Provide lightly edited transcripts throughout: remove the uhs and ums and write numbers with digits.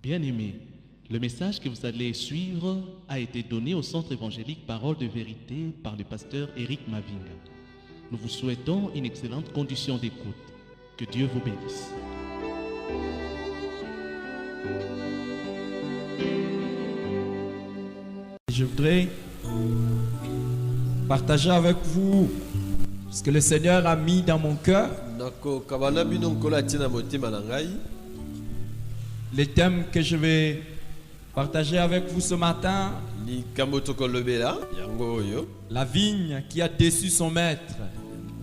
Bien-aimés, le message que vous allez suivre a été donné au Centre évangélique Parole de Vérité par le pasteur Éric Mavinga. Nous vous souhaitons une excellente condition d'écoute. Que Dieu vous bénisse. Je voudrais partager avec vous ce que le Seigneur a mis dans mon cœur. Les thèmes que je vais partager avec vous ce matin. La vigne qui a déçu son maître.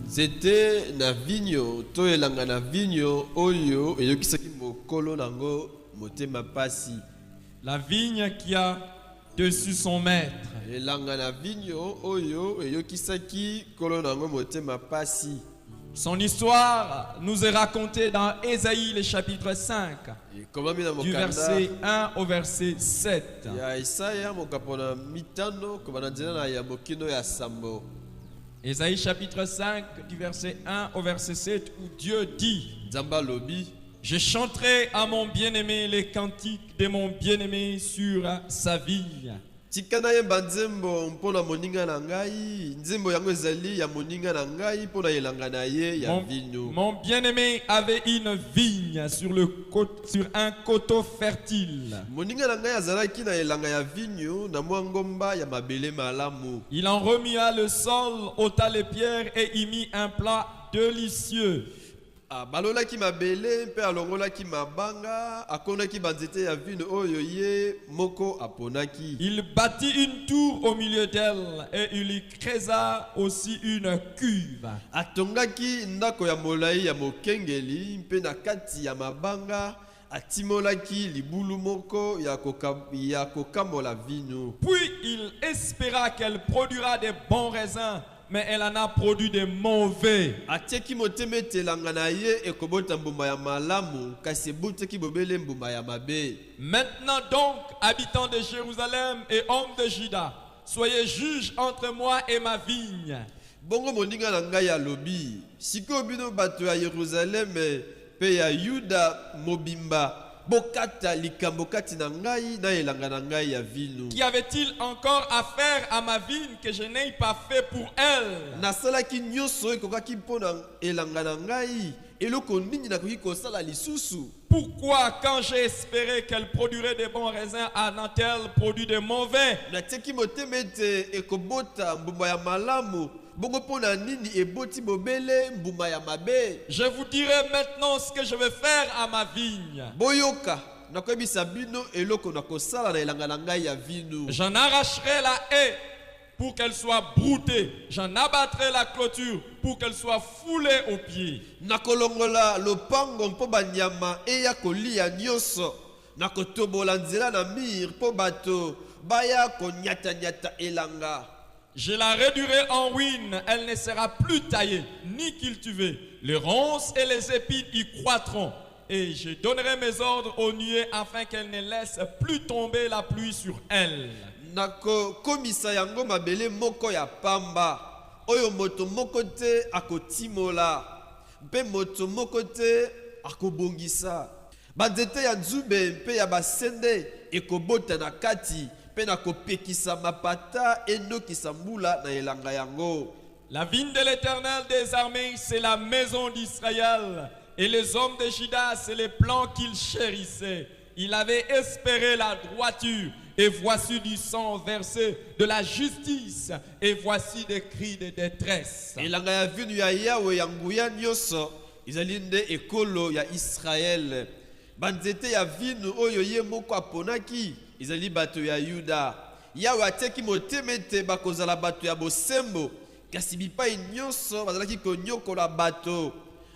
C'était na vigno to elanga na vigno oyo eyokisaki mokolo nango motema pasi. La vigne qui a déçu son maître. Elanga na vigno oyo eyokisaki kolo nango motema pasi. Son histoire nous est racontée dans Ésaïe le chapitre 5 du verset 1 au verset 7. Ésaïe chapitre 5 du verset 1 au verset 7 où Dieu dit: je chanterai à mon bien-aimé les cantiques de mon bien-aimé sur sa vigne. Mon bien-aimé avait une vigne sur un coteau fertile. Il en remua le sol, ôta les pierres et y mit un plat délicieux. Balolaki mabele pe alongolaki mabanga akonaki banzete ya vino oyo ye moko aponaki. Il bâtit une tour au milieu d'elle et il y creusa aussi une cuve. Atongaki ndako ya molai ya mokengeli pe na kati ya mabanga atimolaki libulu moko ya kokamola vino. Puis il espéra qu'elle produira des bons raisins, mais elle en a produit des mauvais. Maintenant donc, habitants de Jérusalem et hommes de Juda, soyez juges entre moi et ma vigne. Bongo moninga na ngai ya lobi siko bino bato ya Yerusalem pe ya Yuda mobimba. Qu'y avait-il encore à faire à ma vigne que je n'ai pas fait pour elle? Pourquoi quand j'ai espéré qu'elle produirait des bons raisins, en a-t-elle produit de mauvais? Je vous dirai maintenant ce que je vais faire à ma vigne. J'en arracherai la haie pour qu'elle soit broutée. J'en abattrai la clôture pour qu'elle soit foulée aux pieds. Je la réduirai en ruine, elle ne sera plus taillée, ni cultivée. Les ronces et les épines y croîtront. Et je donnerai mes ordres aux nuées afin qu'elle ne laisse plus tomber la pluie sur elle. Komisa yango mabele moko ya pamba oyo moto moko te akotimola mpe moto moko te akobongisa banzete ya nzube mpe ya basende ekobota na kati mpe na kopekisa mapata endokisa mbula na elanga yango. La vigne de l'Éternel des armées, c'est la maison d'Israël, et les hommes de Juda, c'est les plans qu'il chérissait. Il avait espéré la droiture, et voici du sang versé, de la justice, et voici des cris de détresse. Elanga ya vinu ya Yahweh ya nguya nyonso izali nde ekolo ya Israel. Banzete ya vinu oyo ye moko aponaki izali bato ya Yuda. Yahweh ateki motema ete bakozala bato ya bosembo kasi bipai nyonso bazalaki konyokola bato.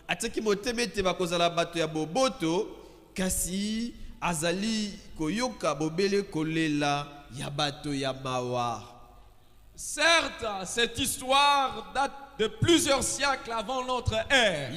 Ateki motema ete bakozala bato ya boboto kasi azali koyoka bobele kolela ya bato ya mawa. Certes, cette histoire date de plusieurs siècles avant notre ère.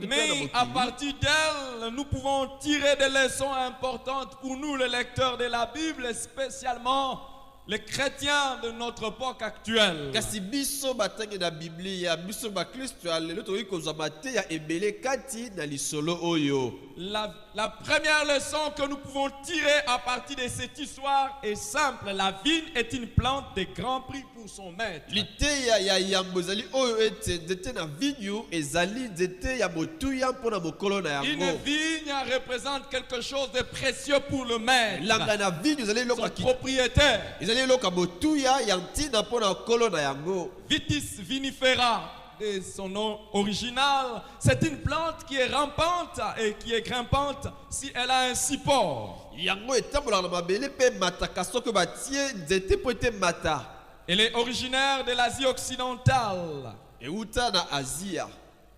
Mais à partir d'elle, nous pouvons tirer des leçons importantes pour nous, les lecteurs de la Bible, spécialement les chrétiens de notre époque actuelle. kasi biso batangi na biblia biso bakristo ya lelo tokoki kozwa mateya ebele kati na lisolo oyo. La première leçon que nous pouvons tirer à partir de cette histoire est simple. La vigne est une plante de grand prix pour son maître. liteya ya yambo ezali oyo ete nzete na vinyu ezali nzete ya motuya mpona mokolo na Une yango. vigne représente quelque chose de précieux pour le maître, langa na vinyu ezali eloko son ya propriétaire. ezali eloko ya motuya ya ntina mpona mokolo na yango. Vitis vinifera, de son nom original, c'est une plante qui est rampante et qui est grimpante si elle a un support. yango etambolaka na mabele mpe mataka soki batie nzete mpo ete mata. Elle est originaire de l'Asie occidentale euta na Asia.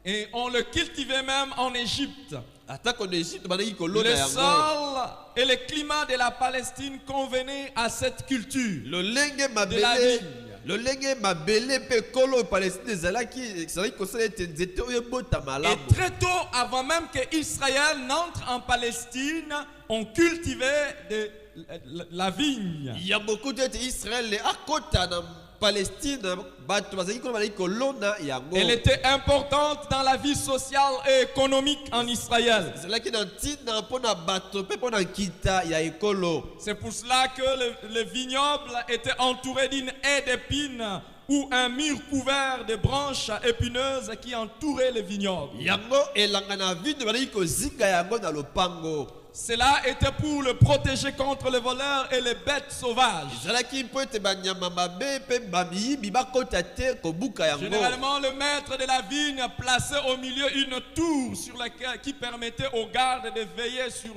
et on le cultivait même en Égypte. atako na Egypte bandaki kolona Le yango. sol et le climat de la Palestine convenaient à cette culture. lolenge la mabele vigne. lolenge mabele mpe kolo palestine ezalaki kosala ete nzete oyo ebota malamu. Et très tôt, avant même que Israël n'entre en Palestine, on cultivait la vigne. ya mokutu ete israele akota na palestine bato bazalaki kuna bazalaki kolona yango. Elle était importante dans la vie sociale et économique en Israël. ezalaki na ntina mpona bato mpe mpona nkita ya ekolo. C'est pour cela que le vignoble était entouré d'une haie d'épines ou un mur couvert de branches épineuses qui entouraient le vignoble. yango elanga na vino bazalaki kozinga yango na lopango. Cela était pour le protéger contre les voleurs et les bêtes sauvages. ezalaki mpo ete banyama mabe mpe bamiyibi bakota te kobuka yango. Généralement, le maître de la vigne plaçait au milieu une tour sur laquelle, qui permettait aux gardes de veiller sur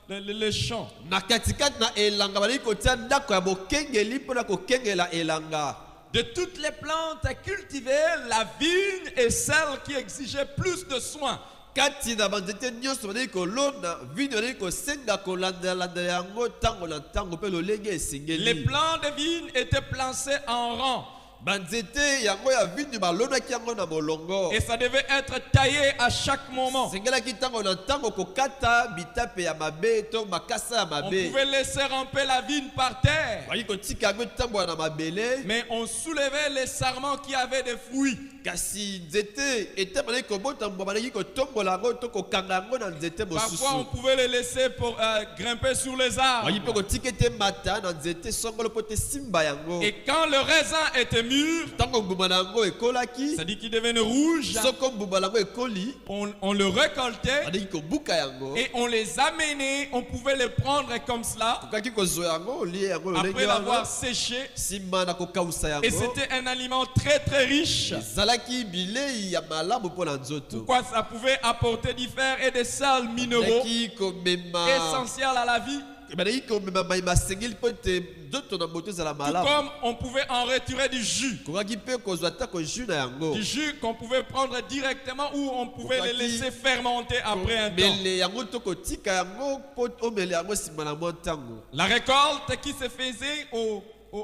le champ. na katikati na elanga bazalaki kotia ndako ya bokengeli mpona kokengela elanga. De toutes les plantes cultivées, la vigne est celle qui exigeait plus de soins. kati na banzete nyonso bazali kolona vino bazali kosenga kolandalandela yango ntango na ntango mpe lolenge Les esengeli. plants de vigne étaient placés en rang banzete yango ya vino balonaki yango na molongo. et ça devait être taillé à chaque moment. sengelaki ntango na ntango kokata bitape ya mabe to makasa ya On mabe. pouvait laisser ramper la vigne par terre, bazali kotika yango etambola na mabele. mais on soulevait les sarments qui avaient des fruits. kasi nzete ete bazali kobota mbwa bazalaki kotombola yango to kokanga yango na nzete Parfois, on mosusu. pouvait les laisser pour grimper sur les arbres. bazali mpe kotika ete mata na nzete songolo mpo te simba yango. Et quand le raisin était mûr, ntango mbuma na yango ekolaki c'est-à-dire qu'il devenait rouge, soko mbuma na yango ekoli on le récoltait bazalaki kobuka yango. et on les amenait, on pouvait les prendre comme cela kokaki kozwa yango olie yango lolenge après l'avoir wana séché. nsima na kokausa Et yango. c'était un aliment très très riche. ezalaki bilei ya malamu mpo na nzoto. Pourquoi ça pouvait apporter du fer et des sels minéraux bazalaki komema essentiels à la vie. bazalaki komema mai masengeli mpo ete nzoto na moto ezala Tout malamu. comme on pouvait en retirer du jus. kokaki mpe kozwa atako jus na yango. Du jus qu'on pouvait prendre directement ou on pouvait les laisser fermenter après un temps. mele yango to kotika yango mpo omele yango nsima na mwa ntango. La récolte qui se faisait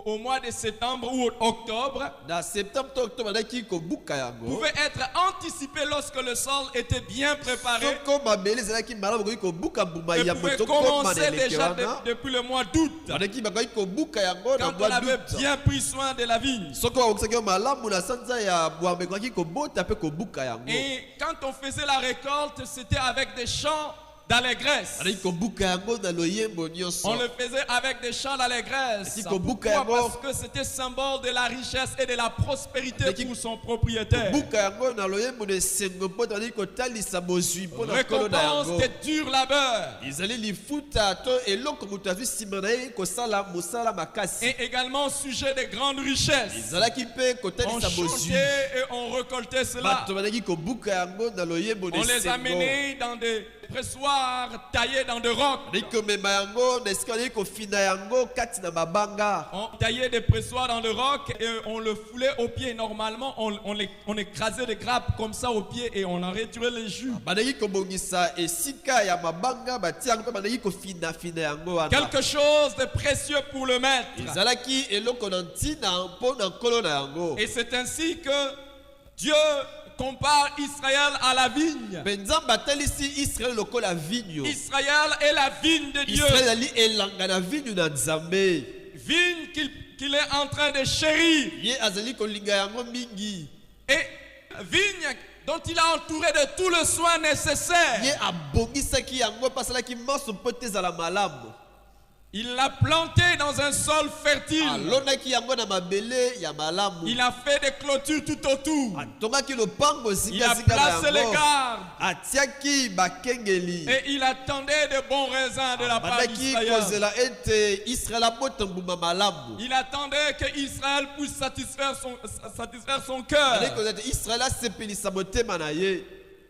au mois de septembre ou octobre na septembre to octobre bazalaki kobuka yango. pouvait être anticipée lorsque le sol était bien préparé soko mabele ezalaki malamu bakoki kobuka mbuma et ya pouvait moto koma na commencer eleke déjà wana. depuis le mois d'août bazalaki bakoki kobuka yango na quand on mois avait d'août. bien pris soin de la vigne. soko bakokisaki yo malamu na sanza ya bwambe ekoki kobota mpe kobuka yango. Et quand on faisait la récolte, c'était avec des chants d'allégresse. bazalaki kobuka yango na loyembo nyonso. On le faisait avec des chants d'allégresse. Ati Pourquoi? kobuka yango. Parce que c'était symbole de la richesse et de la prospérité Ati pour son propriétaire. kobuka yango na loyembo na esengo mpo bazalaki kotalisa bozwi mpo na nkolo na Récompense yango. des durs labeurs. ezali lifuta to eloko moto azwi nsima na ye kosala mosala makasi. Et également sujet de grandes richesses. ezalaki mpe On kotalisa bozwi. chantait et on récoltait cela. bato bazalaki kobuka yango na loyembo na On les esengo. amenait dans des pressoirs taillés dans des rocs. bazalaki komema yango na esika bazalaki kofina yango kati na mabanga. On taillait des pressoirs dans le roc et on le foulait au pied. Normalement, on écrasait des grappes comme ça au pied et on en retirait les jus. bazalaki kobongisa esika ya mabanga batia yango mpe bazalaki kofinafina yango wana. Quelque chose de précieux pour le maître. ezalaki eloko na ntina mpo na nkolo na yango. Et c'est ainsi que Dieu compare Israël à la vigne. mpe nzambe atalisi israele lokola vinyo. Israël est la vigne de Dieu. israele ezali elanga na vinyo na nzambe. Vigne qu'il est en train de chérir. Ye azali kolinga yango mingi. Et vigne dont il a entouré de tout le soin nécessaire. Ye abongisaki yango pasalaki maso pote ezala malamu. Il l'a planté dans un sol fertile. Alonaki yango na mabele ya malamu. Il a fait des clôtures tout autour. Atongaki lopango Il a zinga placé les gardes. Atiaki bakengeli. Et il attendait de bons raisins de la part Badaki d'Israël. kozela ete Israël abotambuma malamu. Il attendait que Israël puisse satisfaire son cœur. Aleko ete Israël asepelisa motema na ye.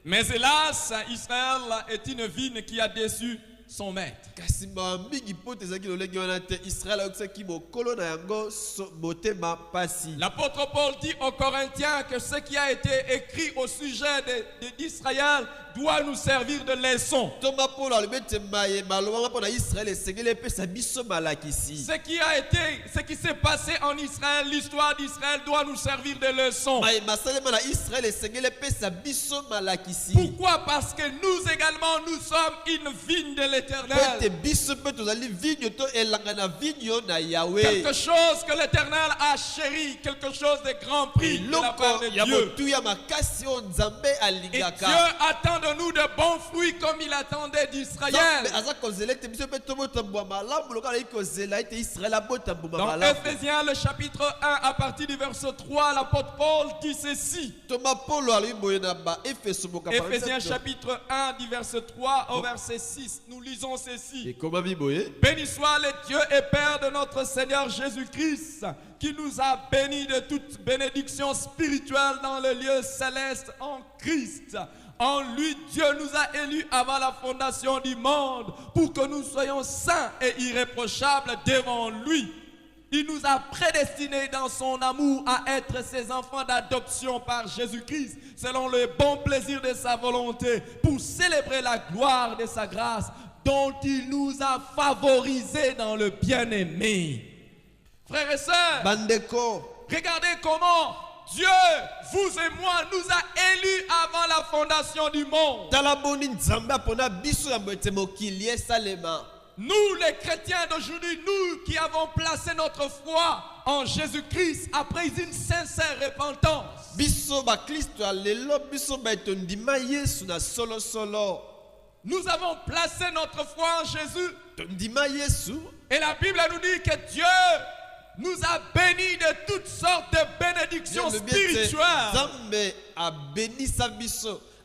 Mais hélas, Israël est une vigne qui a déçu son maître. Kasi mingi pote ezaki lolenge wana te Israël ayokisaki mokolo na yango motema pasi. L'apôtre Paul dit aux Corinthiens que ce qui a été écrit au sujet d'Israël doit nous servir de leçon. Thomas Paul alobete maye maloma pona Israël esengeli pesa biso malakisi. Ce qui s'est passé en Israël, l'histoire d'Israël doit nous servir de leçon. Maye masalema na Israël esengeli pesa biso malakisi. Pourquoi? Parce que nous également nous sommes une vigne de l'Éternel. Quelque chose que l'Éternel a chéri, quelque chose de grand prix de la part de Dieu. Et Dieu attend de nous de bons fruits comme il attendait d'Israël. Dans Ephésiens le chapitre 1 à partir du verset 3, l'apôtre Paul dit ceci. Ephésiens chapitre 1 du verset 3 au verset 6, nous lisons ceci. Béni soit le Dieu et Père de notre Seigneur Jésus-Christ, qui nous a bénis de toute bénédiction spirituelle dans le lieu céleste en Christ. En lui, Dieu nous a élus avant la fondation du monde pour que nous soyons saints et irréprochables devant lui. Il nous a prédestinés dans son amour à être ses enfants d'adoption par Jésus-Christ, selon le bon plaisir de sa volonté, pour célébrer la gloire de sa grâce, dont il nous a favorisés dans le bien-aimé. Frères et sœurs, regardez comment Dieu, vous et moi, nous a élus avant la fondation du monde. Nous, les chrétiens d'aujourd'hui, nous qui avons placé notre foi en Jésus-Christ après une sincère repentance. Nous avons placé notre foi en Jésus. Et la Bible nous dit que Dieu nous a bénis de toutes sortes de bénédictions spirituelles.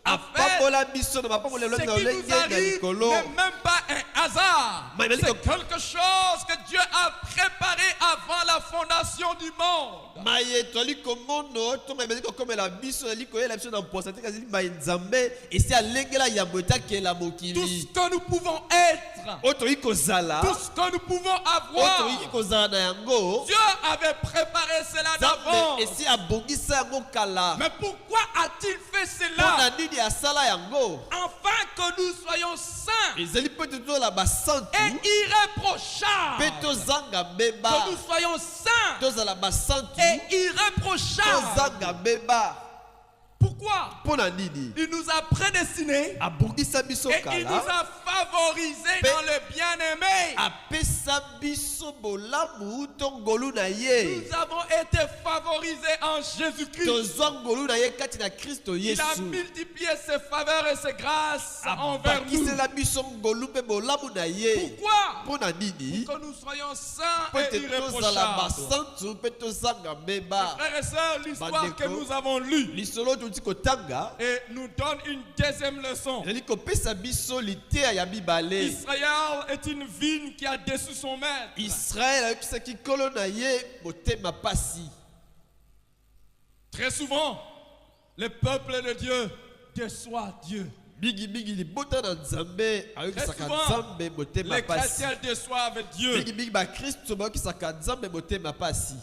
En fait, ce qui nous arrive n'est même pas un hasard. C'est quelque chose que Dieu a préparé avant la fondation du monde. Tout ce que nous pouvons être, tout ce que nous pouvons avoir, Dieu avait préparé cela d'avance. Mais pourquoi a-t-il fait cela? Afin que nous soyons saints et irréprochables. Que nous soyons saints et irréprochables. Pourquoi? Il nous a prédestinés et il nous a favorisés dans le bien-aimé. Nous avons été favorisés en Jésus-Christ. Il a multiplié ses faveurs et ses grâces envers nous. Pourquoi? Pour que nous soyons saints et irréprochables. Frères et sœurs, l'histoire que nous avons lue et nous donne une deuxième leçon. Israël est une vigne qui a déçu son maître. Très souvent, le peuple de Dieu déçoit Dieu. Très souvent, les chrétiens déçoivent Dieu.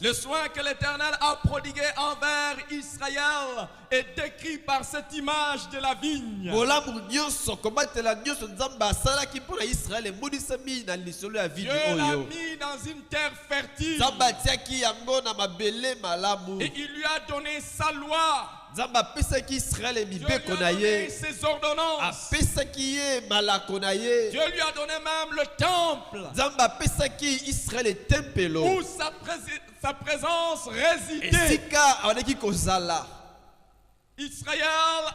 Le soin que l'Éternel a prodigué envers Israël est décrit par cette image de la vigne. Dieu l'a mis dans une terre fertile. Et il lui a donné sa loi Nzambe apesaki Israël Dieu mibeko lui a na donné ye. ses ordonnances. Apesaki ye malako na ye. Dieu lui a donné même le temple Nzambe apesaki Israël tempelo. où sa présence résidait. Esika abandaki kozala. Israël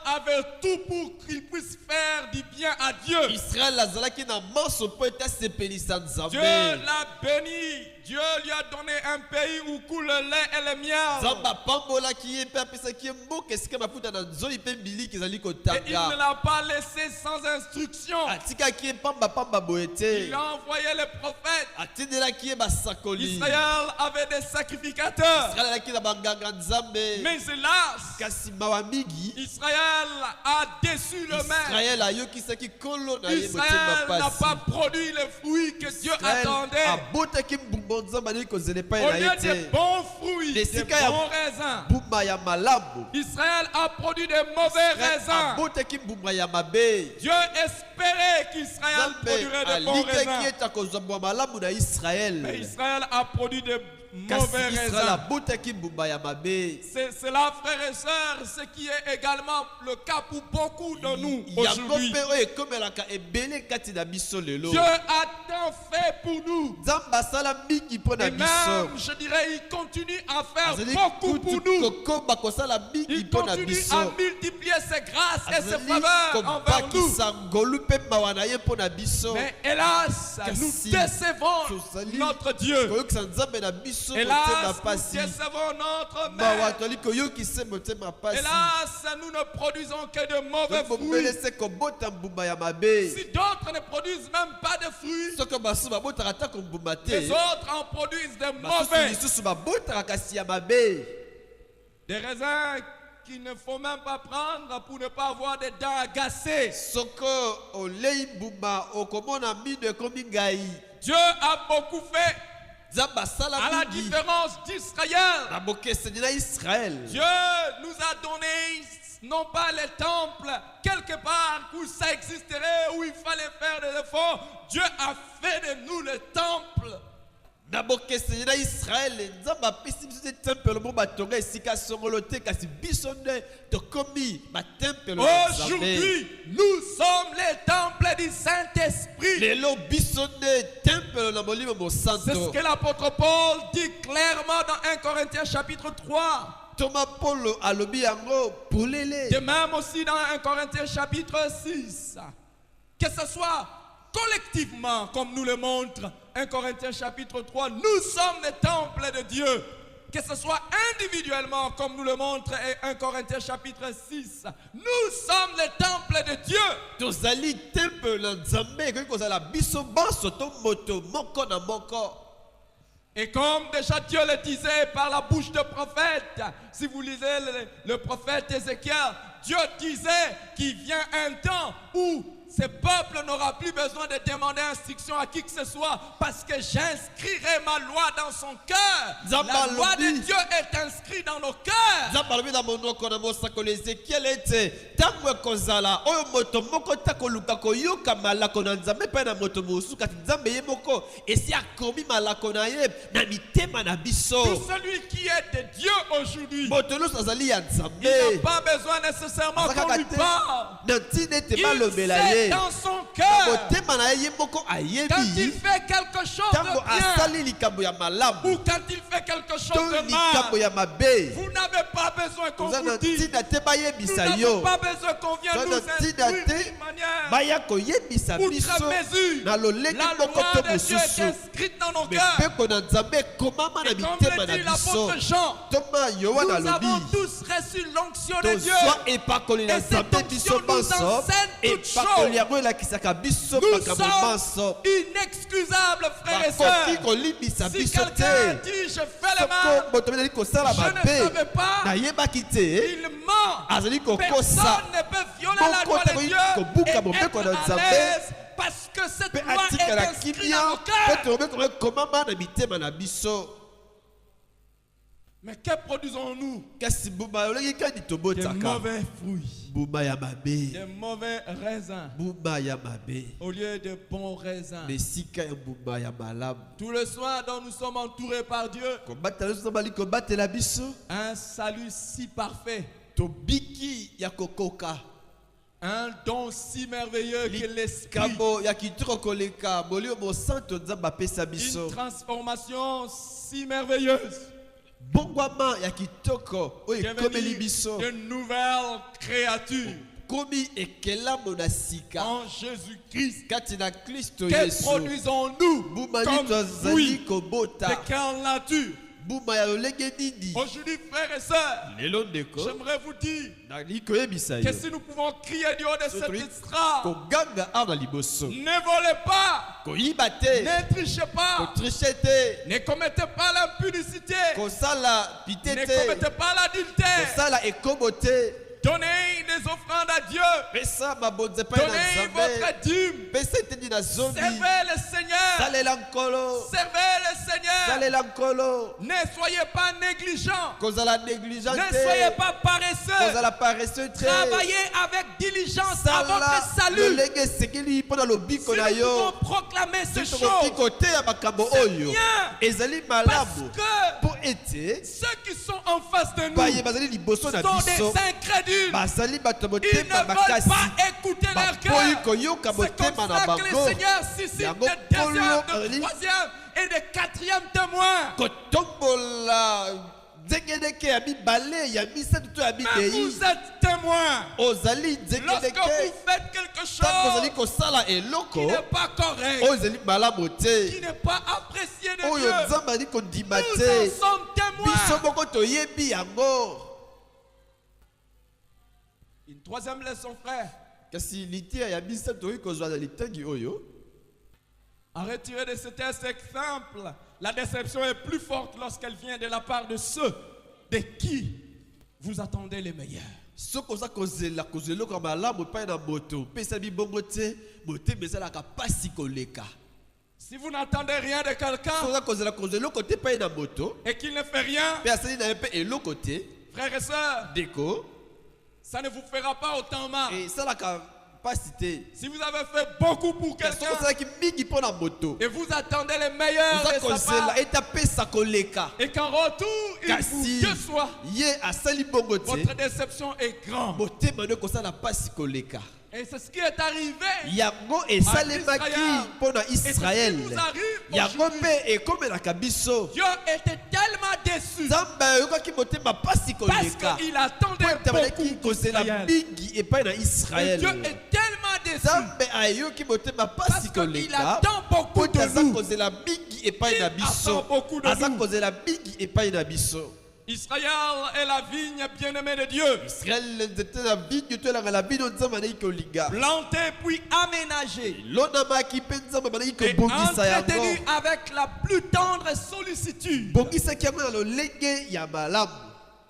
avait tout pour qu'il puisse faire du bien à Dieu. Israël azalaki na manso po etasepelisa Nzambe. Dieu l'a béni. Dieu lui a donné un pays où coule le lait et le miel. Nzambe apambolaki ye mpe apesaki ye mboka esika mafuta na nzoyi mpe mbiliki ezali Et il ne kotanga. l'a pas laissé sans instruction. Atikaki ye pamba boye te. Il a envoyé les prophètes. Atindelaki ye basakoli. Israël avait des sacrificateurs. Israël alaki na banganga Nzambe. Mais hélas, Kasi mawa mingi Israël a déçu le maître. Israël ayokisaki kolo na ye Israël motema n'a pasi. pas produit les fruits que Dieu Israël attendait. abotaki mbumbo Nzambe ali kozela epai Au na lieu ye des te. bons fruits, des Esika ya bons raisins, mbuma ya malamu. Israël a produit des mauvais Israël raisins. abotaki mbuma ya mabe. Dieu espérait qu'Israël Nzambe produirait de bons alikaki raisins. ete kozwa mbuma malamu na Mais Israël. Israël a produit de Kasi mauvais Israël raisins. abotaki mbuma ya mabe. C'est cela, frères et sœurs, ce qui est également le cas pour beaucoup de nous Yango aujourd'hui. mpe oyo ekomelaka ebele kati na biso lelo. Dieu a tant fait pour nous. Nzambe asala mingi mpo na Et biso. même, je dirais, il continue à faire Azali beaucoup pour kutu nous. kokomba kosala mingi Il mpo na continue biso. à multiplier ses grâces et ses Azali faveurs envers nous. kobakisa ngolu mpe mawa na ye mpo na biso. Mais hélas, nous Kasi décevons tozali notre Dieu. koyokisa Nzambe na biso motema Hélas, nous pasi. décevons notre Mawa Maître. toli koyokisa motema pasi. Hélas, nous ne produisons que de mauvais fruits. tobombelese kobota mbuma ya mabe. Si d'autres ne produisent même pas de fruits, Soki basusu babotaka atako mbuma les te. autres en produisent de Basusu mauvais. lisusu babotaka kasi ya mabe. Des raisins qu'il ne faut même pas prendre pour ne pas avoir des dents agacées. Soko olei mbuma okomona mino ekomi ngai. Dieu a beaucoup fait Nzambe asala à la mingi différence d'Israël. na bokeseni na Israël. Dieu nous a donné non pas les temples quelque part où ça existerait, où il fallait faire des efforts. Dieu a fait de nous le temple. Na bokeseni na Israël Nzambe apesi biso te tempelo mo batonga esika songolo te kasi biso nde tokomi batempelo ya Nzambe. Aujourd'hui, nous sommes les temples du Saint-Esprit. Lelo biso nde tempelo na molimo C'est ce mosanto. que l'apôtre Paul dit clairement dans 1 Corinthiens chapitre 3. Thomas Paul alobi yango polele. De même aussi dans 1 Corinthiens chapitre 6. Que ce soit collectivement, comme nous le montre 1 Corinthiens chapitre 3, nous sommes les temples de Dieu. Que ce soit individuellement, comme nous le montre 1 Corinthiens chapitre 6, nous sommes les temples de Dieu. Tozali tempelo na Nzambe ekoki kozala biso banso to moto moko na moko. Et comme déjà Dieu le disait par la bouche de prophète, si vous lisez le prophète Ézéchiel, Dieu disait qu'il vient un temps où ce peuple n'aura plus besoin de demander instruction à qui que ce soit parce que j'inscrirai ma loi dans son cœur. La loi de Dieu est inscrite dans nos cœurs. Nzambe alobi na monoko na mosakoli Ezekiel ete ntango ekozala oyo moto moko takoluka koyoka malako na Nzambe mpe na moto mosusu kati Nzambe ye moko esi akomi malako na ye na mitema na biso. Tout celui qui est de Dieu aujourd'hui, Moto nyonso azali ya il Nzambe. n'a pas besoin nécessairement qu'on lui parle. na ntina ete Il balobela sait ye dans son cœur. motema na ye moko Quand il ayebi fait quelque chose ntango de bien asali likambo ya malamu ou quand il fait quelque chose to de likambo mal, ya mabe vous n'avez pas besoin qu'on oza na vous dise. ntina te Nous bayebisa n'avons yo pas besoin qu'on vienne Toi, nous na ntina instruire te d'une manière baya koyebisa biso outre mesure. na lolenge La moko loi to de Dieu est mosusu inscrite dans nos cœurs. mibeko na Nzambe ekomama na Et comme mitema le na dit biso. l'apôtre Jean, Toma Yohana nous alobi avons tous reçu l'onction de Dieu. tozwa epakoli na Et cette Nzambe biso onction nous banso enseigne toutes epakoli choses. yango elakisaka biso Nous makambo sommes manso inexcusables, frères et bakoki sœurs. kolimbisa Si biso quelqu'un te dit je fais le soko mal, moto bezali kosala je ne mabe savais pas, nayebaki te il ment. azali kokosa Personne ne peut violer la Moko loi de takoki Dieu kobuka et mobeko na être à Nzambe. l'aise parce que cette mpe loi est atikala inscrite kimia dans nos mpe cœurs. tobeko ekomama na mitema na biso. Mais que produisons-nous? Kasi mbuma olingi kani Des tobotaka mauvais fruits, mbuma ya mabe des mauvais raisins mbuma ya mabe au lieu de bons raisins. mesika ya mbuma ya malamu Tout le soir dont nous sommes entourés par Dieu, kobatela nyonso bali kobatela biso un salut si parfait. tobiki ya kokoka Un don si merveilleux que l'esprit. kabo ya kitoko koleka bolio mo santo nzamba pesa Une biso transformation si merveilleuse. bongwama ya kitoko oyo ekomeli biso De nouvelles créatures komi ekelamo na sika en Jésus-Christ. kati na Kristo Que Yesu produisons-nous buma comme twazali fruit kobota de quelle nature? buma ya lolenge nini Aujourd'hui, frères et sœurs, lelo ndeko j'aimerais vous dire nali koyebisa que yo si nous pouvons crier du haut de cette estrade, koganga awa na liboso ne volez pas, koyiba te ne trichez pas, kotrishe te ne commettez pas l'impudicité, kosala pite ne te commettez pas l'adultère. kosala ekobo te Donnez des offrandes à Dieu. pesa mabonze epai na Donnez nzambe votre dîme. pesa eteni na zombi Servez le Seigneur. salela nkolo Servez le Seigneur. salela nkolo Ne soyez pas négligents. kozala négligent Ne te soyez pas paresseux. kozala paresseux te Travaillez avec diligence à sala votre salut. lolenge esengeli mpo na lobiko Si na nous yo pouvons proclamer ces soki tokoki choses, koteya makambo c'est oyo bien. ezali parce malamu que mpo ete ceux qui sont en face de baye nous bazali liboso na sont biso des incrédules. bazali bato ya Ils ne motema veulent makasi pas écouter leur bapoyi cœur. koyoka C'est comme motema na ça que le bango Seigneur suscite Yango de deuxième, polo, de troisième et de quatrième témoins. kotombola nzengeneke ya mibale ya misato to ya Mais midei vous êtes témoins. ozali Lorsque nzengeneke vous faites quelque ntango ozali chose kosala qui eloko n'est pas correct, oyo ezali malamu te qui n'est pas apprécié de oyo Dieu, nzambe ali kondima nous te en sommes biso témoins. moko toyebi yango Une troisième leçon, frère. kasi litia ya misato oyo kozwa na litangi oyo À retirer de ce texte simple, la déception est plus forte lorsqu'elle vient de la part de ceux de qui vous attendez les meilleurs. soki oza kozela eloko ya malamu epai na moto mpe esali bongo te motema ezalaka pasi koleka Si vous n'attendez rien de soki quelqu'un oza kozela eloko te epai na moto et qu'il ne fait rien, mpe asali na ye mpe eloko te frères et sœurs, deko ça ne vous fera pas autant mal. esalaka pasi te Si vous avez fait beaucoup pour soki quelqu'un osalaki mingi mpo na moto et vous attendez les meilleurs oza de sa part, kozela ete apesa koleka et qu'en retour, il vous kasi déçoit, ye asali bongo te votre déception est grande. motema no ekosala pasi koleka Et c'est ce qui est arrivé. yango esalemaki mpo na Et c'est ce israele qui nous arrive yango aujourd'hui. mpe ekomelaka biso Dieu était tellement déçu nzambe ayokaki motema pasi parce koleka qu'il attendait po ete abalaki beaucoup kozela d'Israël. mingi epai na Et israele Dieu est tellement déçu nzambe ayoki motema parce pasi qu'il koleka attend po beaucoup ete de aza nous. kozela mingi epai na Il biso attend beaucoup de aza nous. kozela mingi epai na biso Israël est la vigne bien-aimée de Dieu, israele nzete na bino to elanga na bino nzambe andaki kolinga plantée puis aménagée elonamaki mpe nzambe bandaki et kobongisa yango entretenue avec la plus tendre sollicitude. bongisaki yango na lolenge ya malamu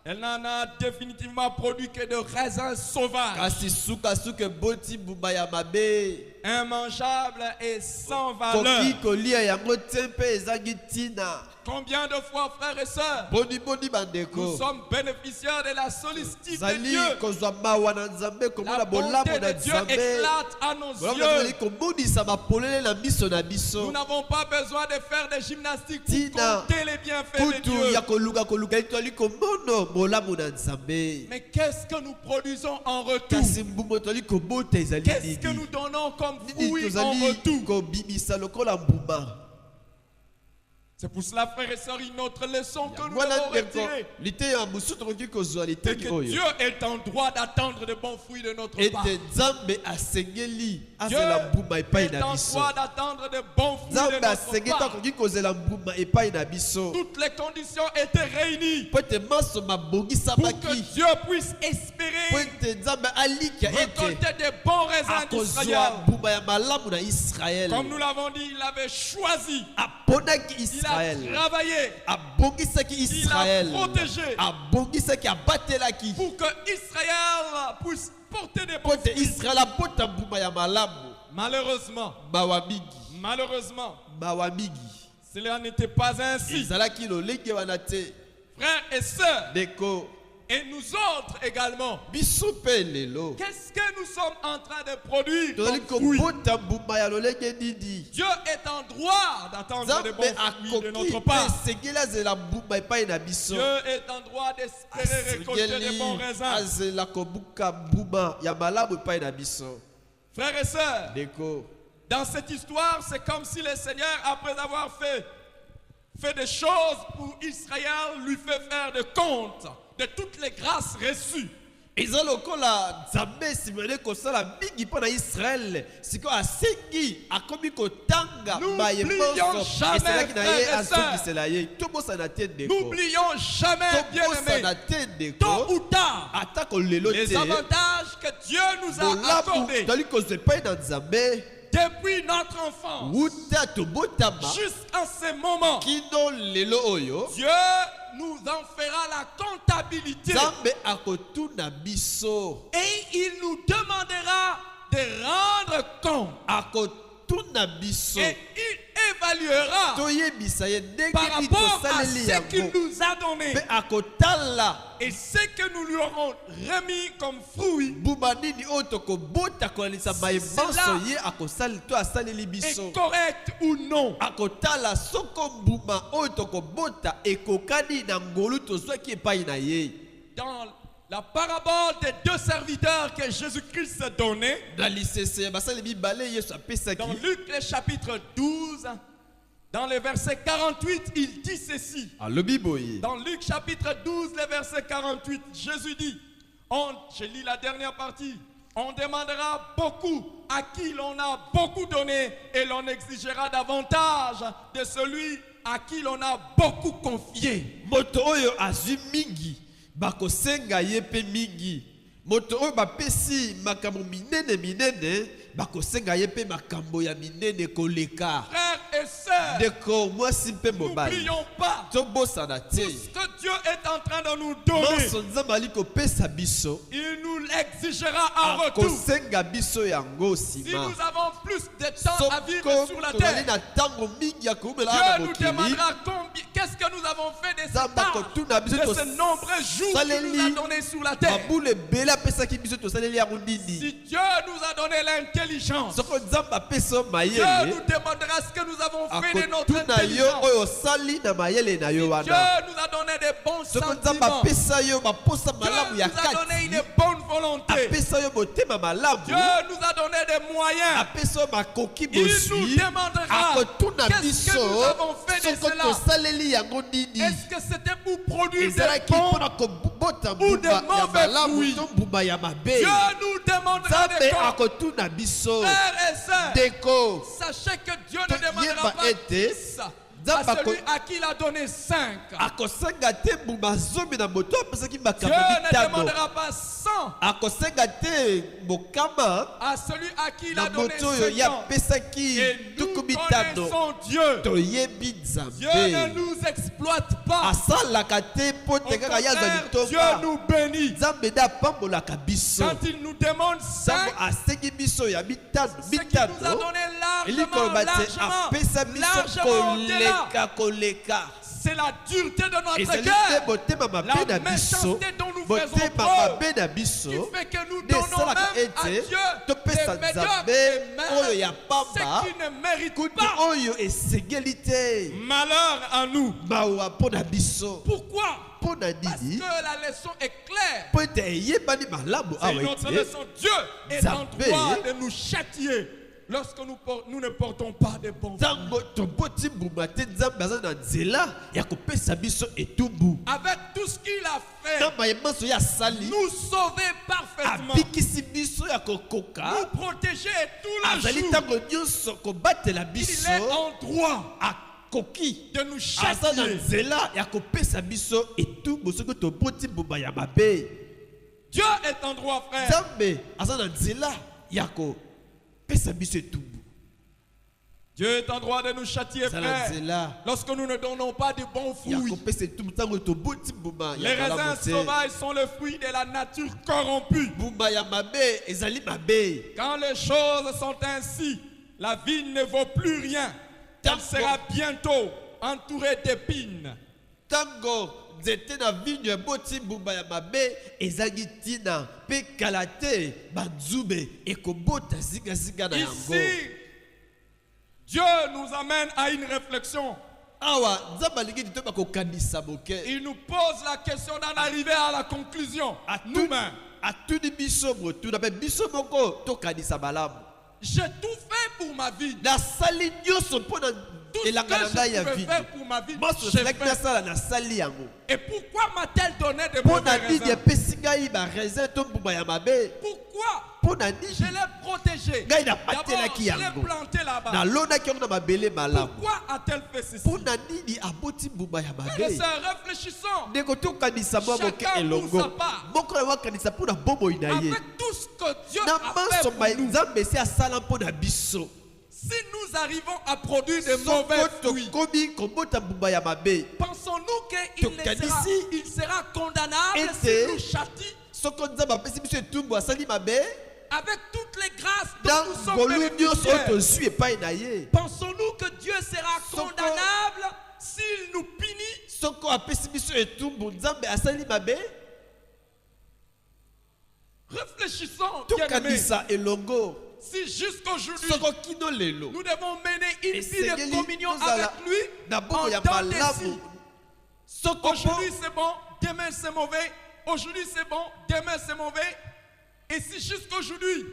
Elle n'en a définitivement produit que de raisins sauvages, kasi sukasuka eboti mbuma ya mabe immangeables et sans valeur. koki kolia yango te mpe ezangi ntina Combien de fois, frères et sœurs, boniboni nous bandeko sommes bénéficiaires de la sollicitude de zali Dieu. kozwa mawa na nzambe La komona bolamu bonté na de Dieu nzambe éclate à nos bolamu na nzambe ezali yeux. komonisa mapolele na miso na Nous biso n'avons pas besoin de faire des gymnastiques pour Tina, compter les bienfaits de kutu Dieu. ya koluka tozali komona bolamu na nzambe Mais qu'est-ce que nous produisons en retour? kasi mbuma tozali kobota ezali Qu'est-ce que nini nous donnons comme nini fruit en tozali retour? kobimisa lokola mbuma C'est pour cela, frères et sœurs, une autre leçon que nous wana devons ndeko retirer. lite ya mosusu tokoki kozwa C'est litangi que oyo Dieu est en droit d'attendre de bons fruits de notre part. ete nzambe asengeli Dieu azela mbuma epai est na en biso droit d'attendre de bons fruits de nzambe notre asengeli part. akoki kozela mbuma epai na biso Toutes les conditions étaient réunies po ete maso pour mabongisamaki que Dieu puisse po espérer ete nzambe alikia ete récolter des bons raisins akozwa d'Israël. mbuma ya malamu na israele Comme nous l'avons dit, il avait choisi, aponaki il a israele travaillé abongisaki Il a israele protégé. abongisaki abatelaki pour que Israël puisse porter des po bons ete fruits. israele abota mbuma ya malamu Malheureusement, mawa mingi mawa mingi cela n'était pas ainsi. ezalaki lolenge wana te Frères et sœurs, ndeko Et nous autres également. biso pe lelo Qu'est-ce que nous sommes en train de produire tozali comme fruit? kobota mbuma ya lolenge nini. Dieu est en droit d'attendre de bons Nzambe fruits de akoki notre mpe part. esengeli azela mbuma epai na biso. Dieu est en droit d'espérer récolter de bons Asengeli raisins. azela kobuka mbuma ya malamu epai na biso. Frères et sœurs, Ndeko, dans cette histoire, c'est comme si le Seigneur, après avoir fait des choses pour Israël, lui fait faire de compte de toutes les grâces reçues. eza lokola nzambe esimeli kosala mingi mpo na Israele, sikoyo asengi akomi kotanga mayebo nyonso esalaki na ye azongisela ye. Tobosana te ndeko, N'oublions jamais, bien-aimés, tobosana te tôt ndeko, ou tard, atako lelo les te avantages que Dieu nous a bolamu accordés toli kozwa epai na nzambe depuis notre enfance wuta tobotama jusqu'en ce moment. kino lelo oyo. Dieu nous en fera la comptabilité Nzambe akotuna biso, et il nous demandera de rendre compte akotuna biso, et il évaluera toyebisa ye ndenge par nini rapport à tosaleli ce qu'il yango, nous a donné mpe akotala et ce que nous lui aurons remis comme fruit mbuma nini oyo tokobota kolalisa mayebonso Cela ye akosali to asaleli est biso. correct ou non. Akotala soko mbuma oyo tokobota ekokani na ngolu tozwaki epai na ye. Dans la parabole des deux serviteurs que Jésus-Christ a donné, Na lisese ya basali mibale Yesu apesaki, dans Luc le chapitre 12, dans le verset 48, il dit ceci. alobi boye, Dans Luc chapitre 12, le verset 48, Jésus dit, je lis la dernière partie, on demandera beaucoup à qui l'on a beaucoup donné et l'on exigera davantage de celui à qui l'on a beaucoup confié. moto oyo azwi mingi bakosenga ye pe mingi, moto oyo bapesi makambo minene minene bakosenga ye pe makambo ya minene koleka. Frères et sœurs, Ndeko mwasi mpe mobali, n'oublions pas tobosana tout te ce que Dieu est en train de nous donner. nyonso nzambe ali kopesa biso Il nous l'exigera en retour. akosenga biso yango Si nsima. nous avons plus de temps à vivre Soko sur la tozali terre, na ntango mingi ya koumela na Dieu nous mokili, demandera qu'est-ce que nous avons fait de nzambe ce akotuna biso de ces nombreux jours qu'il nous a donnés sur la terre. mabulu ebele apesaki biso tosaleli yango Si nini. Dieu nous a donné l'intelligence, Soko nzambe apesa yo Dieu mayele, nous demandera ce que nous avons fait de notre akotuna yo intelligence. oyo osali na mayele na yo Dieu wana. nous a donné des bons Soko nzambe sentiments. apesa yo baposa Dieu malamu nous ya a donné kati, une bonne volonté. apesa yo motema malamu, Dieu nous a donné des moyens. apesa yo makoki Il nous bozwi, demandera akotuna qu'est-ce que biso nous avons fait de soko cela. tosaleli yango nini. Est-ce que c'était pour produire des ezalaki bons? mpona kobota ou de mbuma ya mauvais malamu fruits. to mbuma ya mabe. Dieu nous demandera Nzambe des comptes. akotuna biso, Frères et sœurs, ndeko sachez que Dieu ne Yeba demandera pas ete, 10 à Nzambe celui à qui il a donné 5. akosenga te mbuma zomi na moto apesaki Dieu makambo ne mitano. demandera pas 100 Akosenga te mokama à celui à qui il a na donné moto oyo ye 50. apesaki Et nous tuku mitano. connaissons Dieu. Toyebi Dieu ne Nzambe nous exploite pas. asalaka te mpo Au te kaka ye azwa contraire, Dieu litomba. nous bénit. Nzambe nde apambolaka biso. Quand il nous demande 5, Nzambe asengi biso ya mitano ce qu'il nous a mitano. donné Elikolo largement, bate apesa biso koleka koleka. c'est la dureté de notre ezali te cœur, motema mabe la na biso, méchanceté dont nous faisons motema preuve, mabe na qui biso fait que nous nde donnons esalaka même à ete Dieu topesa des médiocres Nzambe et oyo ya même pamba ce qui ne mérite kutu pas. oyo esengeli te. Malheur à nous. Mawa mpo na biso, Pourquoi? mpo na Parce nini? que la leçon est claire. Mpo ete eyebani malamu C'est awa notre ete leçon. Dieu est en Nzambe droit de nous châtier lorsque nous ne portons pas de bons fruits. ntango toboti mbuma te, Nzambe aza na nzela ya kopesa biso etumbu Avec tout ce qu'il a fait, na mayeba nyonso ye asali, nous sauver parfaitement, abikisi biso ya kokoka, nous protéger tout le azali jour. ntango nyonso kobatela Il biso, est en droit akoki de nous aza na châtier. nzela ya kopesa biso etumbu soki toboti mbuma ya mabe. Dieu est en droit, frère. Nzambe aza na nzela ya kopesa biso etumbu. Dieu est en droit de nous châtier, Aza na frère. nzela Lorsque nous ne donnons pas de bons ya fruits. kopesa etumbu ntango toboti mbuma Les ya malamu raisins te. sauvages sont le fruit de la nature corrompue. Mbuma ya mabe ezali mabe. Quand les choses sont ainsi, la vigne ne vaut plus rien. Elle sera bientôt entourée d'épines. Tango nzete na vigne boti mbumba ya mabe ezangi tina pe kalate banzube ekobota zinga na yango. Ici, Dieu nous amène à une réflexion. Awa nzamba lingi ditoba ko kanisa boke. Il nous pose la question d'en arriver à la conclusion. À nous-mêmes. Atuni biso motu na pe biso moko to kanisa malamu. J'ai tout fait pour ma vie. Na sali nyoso pona tout ce que je pouvais faire pour ma vie, j'ai fait. Et pourquoi m'a-t-elle donné de mauvais raisins? Pourquoi? Je l'ai protégé. D'abord, je l'ai planté là-bas. Pourquoi a-t-elle fait ceci? Réfléchissons. Chacun pour sa part. Avec tout ce que Dieu a fait pour nous. Si nous arrivons à produire de mauvais fruits, pensons-nous qu'il sera condamnable s'il nous châtie? Avec toutes les grâces dont nous sommes bénéficiaires, pensons-nous que Dieu sera condamnable s'il nous punit? Réfléchissons, bien-aimés. Si jusqu'aujourd'hui nous devons mener une vie de communion avec lui en temps décis. Aujourd'hui c'est bon, demain c'est mauvais. Aujourd'hui c'est bon, demain c'est mauvais. Et si jusqu'aujourd'hui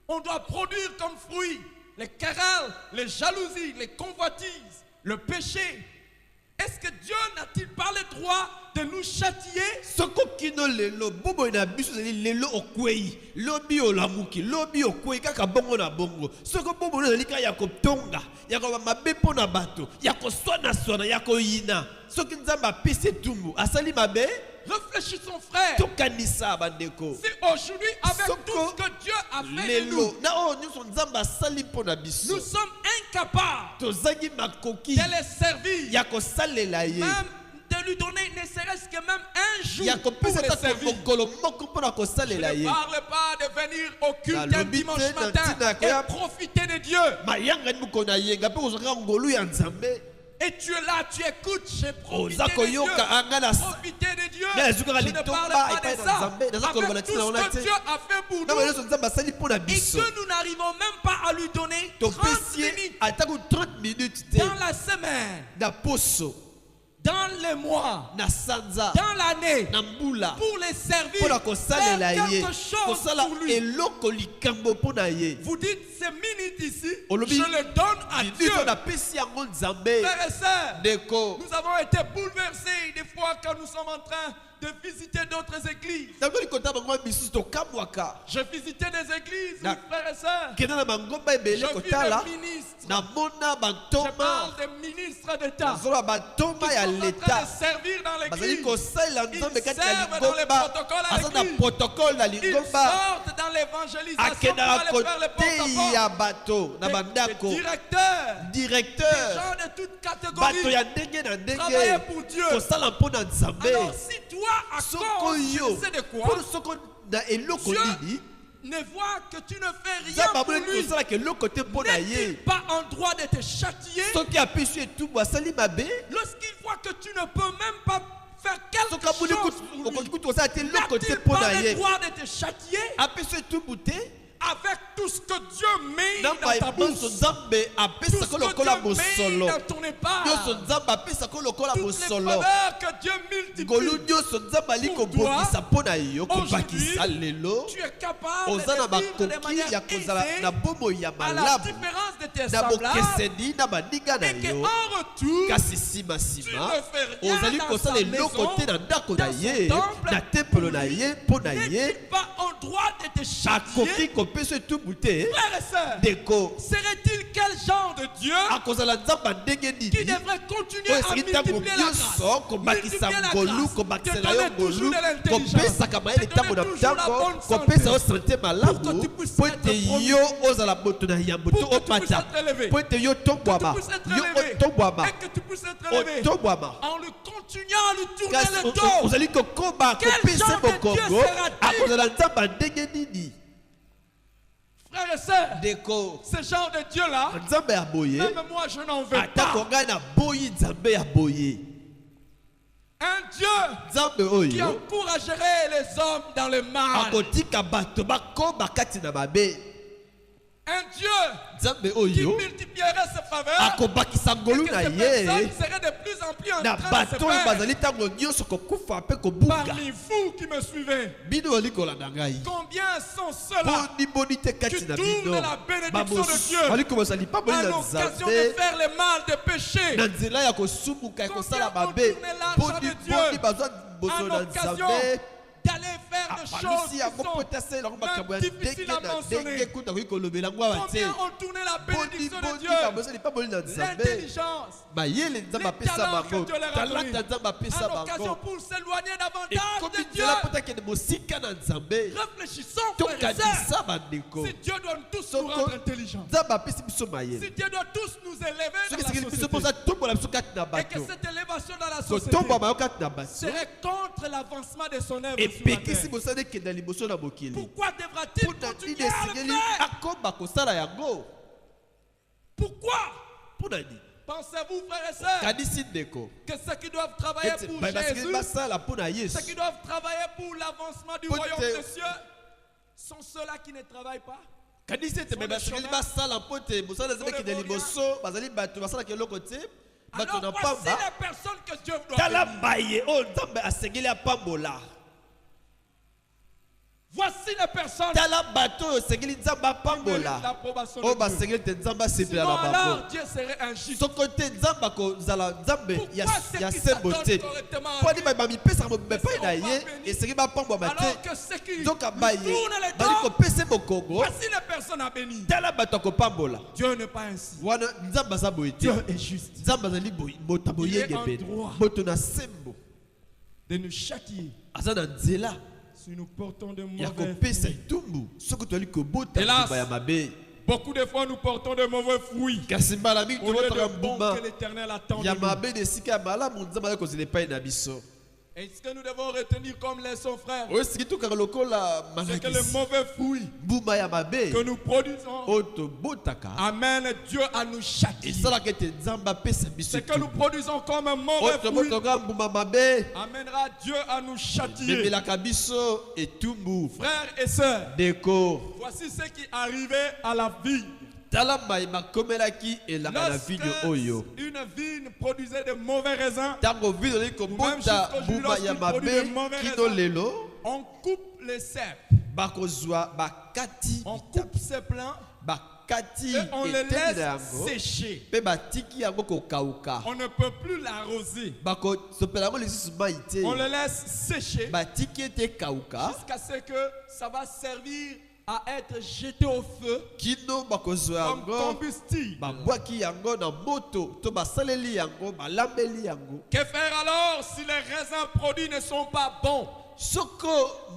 on doit produire comme fruit les querelles, les jalousies, les convoitises, le péché, est-ce que Dieu n'a-t-il pas le droit de nous châtier? Réfléchissons, frère. Si aujourd'hui, avec tout ce que Dieu a fait de nous, nous sommes incapables de les servir, même de lui donner ne serait-ce que même un jour pour les servir. Je ne parle pas de venir au culte un dimanche matin et profiter de Dieu. Et tu es là, tu écoutes, j'ai profité de Dieu. Profiter de Dieu. Je ne parle pas de ça. Avec tout ce que Dieu a fait pour nous. Et que nous n'arrivons même pas à lui donner 30 minutes dans la semaine, dans les mois, dans l'année, pour les servir, faire quelque chose pour lui. Vous dites ces minutes ici, je les donne à Dieu. Frères et sœurs, nous avons été bouleversés des fois quand nous sommes en train de visiter d'autres églises. Je visitais des églises, frères et sœurs. Je vis des ministres. Je parle des ministres d'État qui sont en train de servir dans l'église. Ils servent dans les protocoles à l'église. Ils sortent dans l'évangélisation pour aller faire les porte-à-porte. Les directeurs, les gens de toutes catégories travaillent pour Dieu. Alors si toi, à cause je sais de quoi, Dieu ne voit que tu ne fais rien pour lui, n'est-il pas en droit de te châtier? Lorsqu'il voit que tu ne peux même pas faire quelque chose pour lui, n'a-t-il pas le droit de te châtier? Avec tout ce que Dieu met dans ta bouche, tout ce que Dieu met dans ton épargne, toutes les faveurs que Dieu multiplie pour toi, aujourd'hui, tu es capable de vivre de manière aisée, à la différence de tes semblables, et qu'en retour, tu ne fais rien dans sa maison, dans son temple, n'est-il pas en droit de te châtier? Frères et sœurs, serait-il quel genre de Dieu qui devrait continuer à multiplier la grâce, multiplier la grâce, te donner toujours de l'intelligence, te donner toujours la bonne santé, pour que tu puisses être promu, pour que tu puisses être élevé, pour que tu puisses être élevé, en le continuant à lui tourner le dos? Quel genre de Dieu sera-t-il? Frères et sœurs, ce genre de Dieu-là, même moi je n'en veux pas. Un Dieu Nzambe oyo qui encouragerait les hommes dans le mal. akotika bato bakoma kati na mabe. Un Dieu Nzambe qui oyo multiplierait ses faveurs. akobakisa Et ngolu que na ces ye personnes seraient de plus en plus en na train de se bato oyo faire. bazali ntango nyonso kokufa mpe kobuka. Parmi vous qui me suivez, Bino bali kolanda ngai combien sont ceux-là boni te kati qui na tournent bino la bénédiction de Dieu bali komosa lipamboli à na l'occasion de Nzambe faire le mal, de pécher, na nzela ya kosumuka ya kosala Combien ont mabe. tourné l'argent de Dieu Boni bazwa boso à na l'occasion Nzambe d'aller faire des choses abalusi qui yango sont mpo te asalela ngo makambo ya difficiles ndenge à na mentionner. ndenge kuta koki kolobela ngo awa te. Combien ont tourné la bénédiction de Boni Dieu, babosa lipamboli na Nzambe l'intelligence, mayele Nzambe apesa talents que bango Dieu leur a talanta donnés, Nzambe apesa à l'occasion bango pour s'éloigner davantage ekomi de Dieu. nzela mpo te akende mosika na Nzambe. Réfléchissons, frères et sœurs. Tokanisa bandeko Si Dieu doit tous nous Soko rendre intelligents, Nzambe apesi biso si mayele Dieu doit tous nous élever soki dans esengeli la biso société, mposa tombola biso kati na et que bato cette élévation dans la société kotombwa mayo kati na bato serait contre l'avancement de son œuvre sur la epekisi terre, mosala ekenda liboso na mokili pourquoi devra-t-il mpona nini continuer à le esengeli faire? akoma kosala yango Pourquoi mpona nini pensez-vous, frères et sœurs, kanisi ndeko que ceux qui doivent travailler ete pour basengeli Jésus, basala mpona yesu ceux qui doivent travailler pour l'avancement du Peut-être- royaume des cieux, sont ceux-là qui ne travaillent pas? kanisi ete me basengeli basala mpo te mosala ezali ekende liboso bazali bato basalaka eloko te bato na Alors voici pamba les personnes que Dieu doit tala bénir. baye oyo nzambe asengeli apambola. Voici les personnes tala bato oyo esengeli nzambe qui méritent apambola l'approbation oyo de Dieu. basengeli te nzambe asepela Sinon na alors bango Dieu serait injuste. soko te nzambe akozala nzambe ya Pourquoi ceux ya qui sembo te s'attendent correctement à mpo Dieu ani bamipesaka mobimba epai na ne seront ye pas bénis, esengeli bapambwama alors te que ceux qui nzoka lui baye tournent les bali dos, kopesa mokongo voici les personnes à bénir. tala bato akopambola Dieu n'est pas ainsi. wana nzambe aza boye te Dieu est juste nzambe azali moto Il boyenge est en pene droit. moto na sembo de nous châtier aza na nzela si nous portons de ya mauvais kopesa fruits. etumbu soki toyali kobota Hélas. mbuma ya mabe Beaucoup de fois nous portons de mauvais fruits kasi mbala mingi au lieu tobotaka de bons mbuma que l'Éternel attend de ya nous. mabe na esika ya malamu nzambe aza kozela epai na biso Et ce que nous devons retenir comme leçon, frère, oyo esiki tokaka lokola c'est que les malakisi mauvais fruits mbuma ya mabe que nous produisons oyo tobotaka amènent Dieu à nous châtier. esalaka ete nzambe apesa biso Ce que nous produisons comme un oyo mauvais fruit tobotoka mbuma mabe amènera Dieu à nous châtier. memelaka biso etumbu Frères et sœurs, deko voici ce qui arrivait à la vie. tala mai makomelaki elanga na Lorsque video oyo une vigne produisait de mauvais raisins, ntango video ezali kobota mbuma ya mabe kino lelo on coupe les cèpes, bakozwa bakati on coupe ces plants bakati et on les eteni na laisse yango sécher. mpe batiki yango kokauka On ne peut plus l'arroser. bakosopela yango lisusu mai te On le laisse sécher batiki ete ekauka jusqu'à ce que ça va servir à être jeté au feu kino bakozwa comme yango combustible. babwaki yango na moto to basaleli yango balambeli yango Que faire alors si les raisins produits ne sont pas bons? soko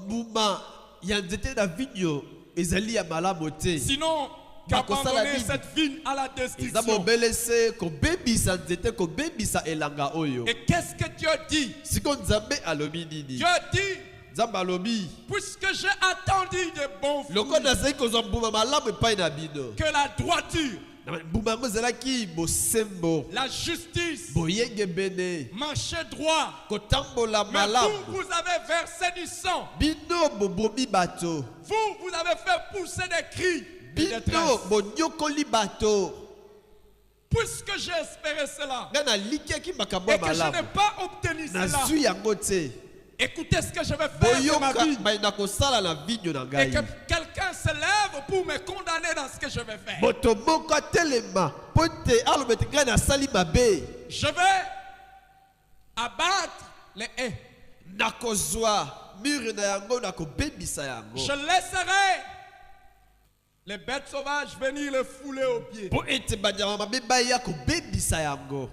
mbuma ya nzete na vigno ezali ya malamu te Sinon, qu'abandonner cette vigne à la eza destruction. mobelese kobebisa nzete kobebisa elanga oyo Et qu'est-ce que Dieu dit? siko nzambe alobi nini Dieu dit, nzambe alobi puisque j'ai attendu de bons loko fruits, nazali kozwa mbuma malamu epai na bino que la droiture, mbuma yango ezalaki bosembo la justice, boyengebene marcher droit. kotambola Mais malamu vous avez versé du sang. bino bobomi bato Vous avez fait pousser des cris de bino détresse. bonyokoli bato Puisque j'ai espéré cela ngai nalikiaki makambo et ya que je n'ai malamu pas obtenu cela, nazwi yango te écoutez ce que je vais faire de ma boyoka vie. bai na kosala na vigno na Et ngai que quelqu'un se lève pour me condamner dans ce que je vais faire. moto moko atelema mpo te aloba ete ngai nasali mabe Je vais abattre les haies. nakozwa mure na yango nakobebisa yango Je laisserai les bêtes sauvages venir le fouler aux pieds. mpo ete banyama mabe baya kobebisa yango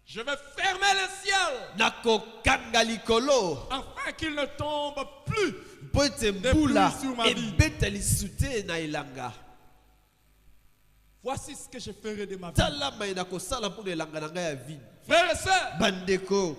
Je vais fermer le ciel nakokanga likolo afin qu'il ne tombe plus. mpo ete mbula pluies sur ma vie. ebeta lisu te na elanga Voici ce que je ferai de ma vie. tala mai nakosala mpo na elanga na ngai ya vino Frères et sœurs, bandeko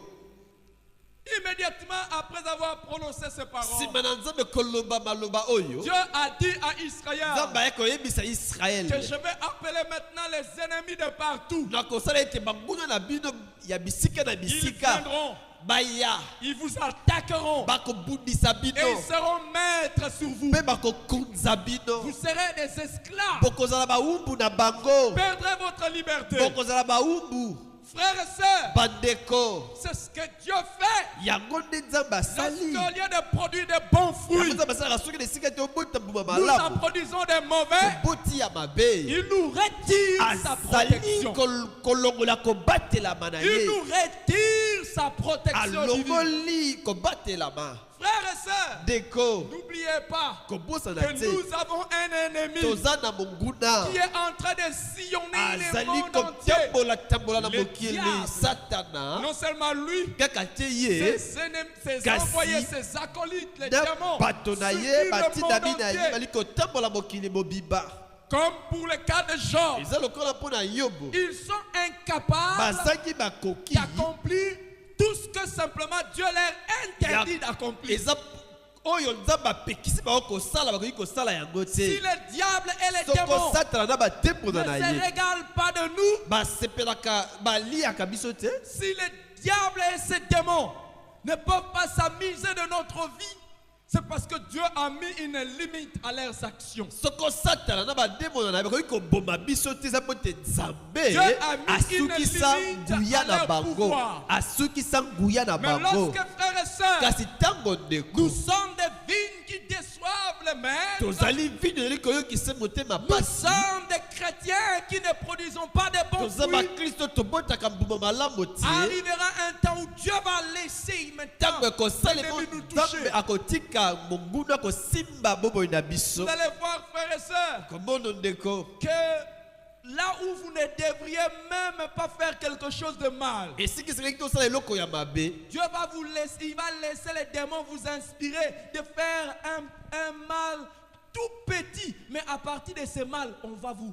immédiatement Immédiatement après avoir prononcé ces paroles, nsima na nzambe koloba maloba oyo Dieu a dit à Israël nzambe ayaki koyebisa Israele que je vais appeler maintenant les ennemis de partout. nakosala ete banguna na bino ya bisika na Ils bisika viendront, baya ils vous attaqueront bakobundisa et bino ils seront maîtres sur vous. mpe bakokunza bino Vous serez des esclaves. bokozala bawumbu na bango Perdrez votre liberté. bokozala bawumbu Frères et sœurs, bandeko c'est ce que Dieu fait. yango nde nzambe asali Lorsqu'au lieu de produire de bons fruits, yango nzambe asalaka soki na esika te obota mbuma nous en malamu produisons des mauvais, oboti ya mabe il nous retire sa azali protection. kolongola kobatelama na Il ye nous retire sa protection divine. alongoli kobatelama Frères et sœurs, deko n'oubliez pas kobosana que te nous avons un ennemi toza na monguna qui est en train de sillonner le azali monde entier. kotambola na Le mokili diable. satana Non seulement lui, kaka te ye ses ennemis, ses Kasi, envoyés, ses acolytes, les na démons, bato na ye suivent le batinda monde bina ye entier. bali kotambola mokili mobiba Comme pour le cas de Job, eza lokola mpo na yobo ils sont incapables bazangi bakoki d'accomplir tout ce que simplement Dieu leur interdit d'accomplir. eza oyo nzambe apekisi bango kosala bakoki kosala yango Si te le diable et les soko démons satana na batempo ne na se ye régalent pas de nous, basepelaka baliaka biso te si le diable et ses démons ne peuvent pas s'amuser de notre vie, c'est parce que Dieu a mis une limite à leurs actions. soko satana na bademona na ye bakoki koboma biso te eza mpo te nzambe Dieu a mis une asukisa limite nguya à na leur bango pouvoir. asukisa nguya na Mais bango lorsque, frères et sœurs, kasi ntango ndeko nous sommes des vignes qui déçoivent les maîtres, tozali vino ezali koyokisa motema nous pasi sommes des chrétiens qui ne produisons pas de bons toza fruits, bakristo tobotaka mbuma malamu te arrivera un temps où Dieu va laisser maintenant ntango ekosalema l'ennemi nous nzambe toucher. akotika monguna kosimba bomoi na biso Vous allez voir, frères et sœurs, komono ndeko que là où vous ne devriez même pas faire quelque chose de mal, esiki esekaki tosala eloko ya mabe Dieu va vous laisser, il va laisser les démons vous inspirer de faire un mal tout petit, mais à partir de ce mal, on va vous.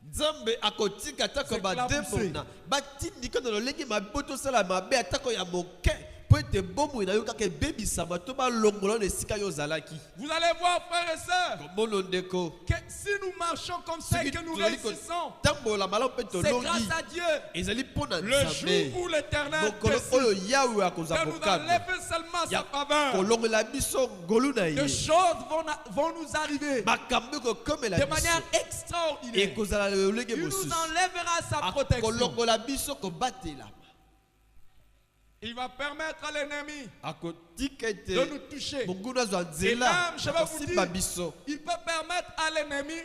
nzambe akotika atako C'est bademona batindika na lolenge mabe po tosala mabe atako ya moke po ete bomoi na yo kaka ebebisama to balongola na esika yo ozalaki Vous allez voir, frères et sœurs, komono ndeko que si nous marchons comme ça et que nous réussissons, tambola malamu mpe c'est tolongi grâce à Dieu. ezali mpo na Le nzambe jour où l'Éternel mokolo oyo décide yawe akozwa de nous mokano enlever seulement ya sa faveur, kolongola biso ngolu na des ye choses vont nous arriver makambo ekokomela de biso manière extraordinaire. ekozala na lolenge Il nous mosusu enlèvera sa protection. akolongola biso kobatelama Il va permettre à l'ennemi akotika ete de nous toucher. monguna azwa Et nzela même, je vais vous akosimba dire, biso il peut permettre à l'ennemi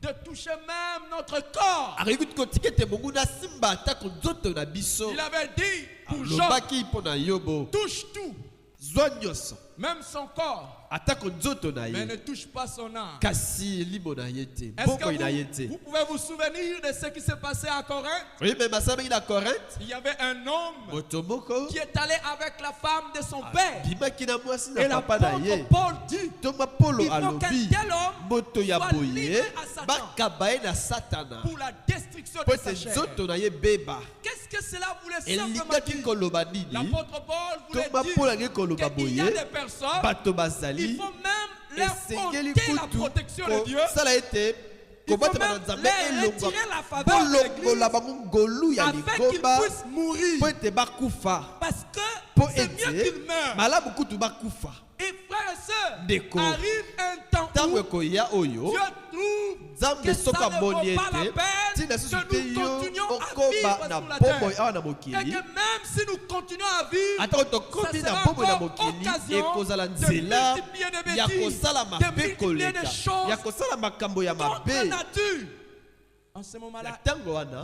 de toucher même notre corps. akoki kuti kotika ete monguna asimba atako nzoto na biso Il avait dit pour Job, alobaki mpo na yobo touche tout, zwa nyonso même son corps, atako nzoto na mais ye ne touche pas son âme. kasi elimo na ye te Est-ce mbokoi na ye que te vous pouvez vous souvenir de ce qui s'est passé à Corinthe? oyi me basalaki na korinthe Il y avait un homme moto moko qui est allé avec la femme de son père. bimaki na mwasi Et na papa na ye l'apôtre Paul dit, toma polo il faut qu'un alobi tel homme moto ya soit boye livré à Satan bakaba ye na satana pour la destruction po de sa ete chair. nzoto na ye beba Qu'est-ce que cela voulait simplement elingaki dire? koloba nini L'apôtre Paul voulait toma Paul alingi dire koloba qu'il y a boye des personnes, bato il bazali faut même leur esengeli ôter la kutu protection de Dieu. kosala ete Il faut kobatama na même nzambe leur elonga retirer la faveur de l'église bolongola bango ngolu ya afin qu'ils ligomba puissent mourir. po ete bakufa Parce que po c'est mieux ete qu'ils meurent. malamu kutu bakufa Et frères et sœurs, Ndeko. arrive un temps ntango où ekoya oyo Dieu trouve nzambe que soko ça ne amoni vaut pas la ete peine ntina susu que te nous yo continuions à okoba vivre na sur la bomoi terre. awa na Et que mokili même si nous continuons à vivre, atako tokomi ça na sera bomoi na encore mokili occasion ekozala de nzela multiplier des ya bêtises, kosala de mabe multiplier koleka des choses ya kosala makambo ya contre mabe nature. En ce na moment-là, ntango wana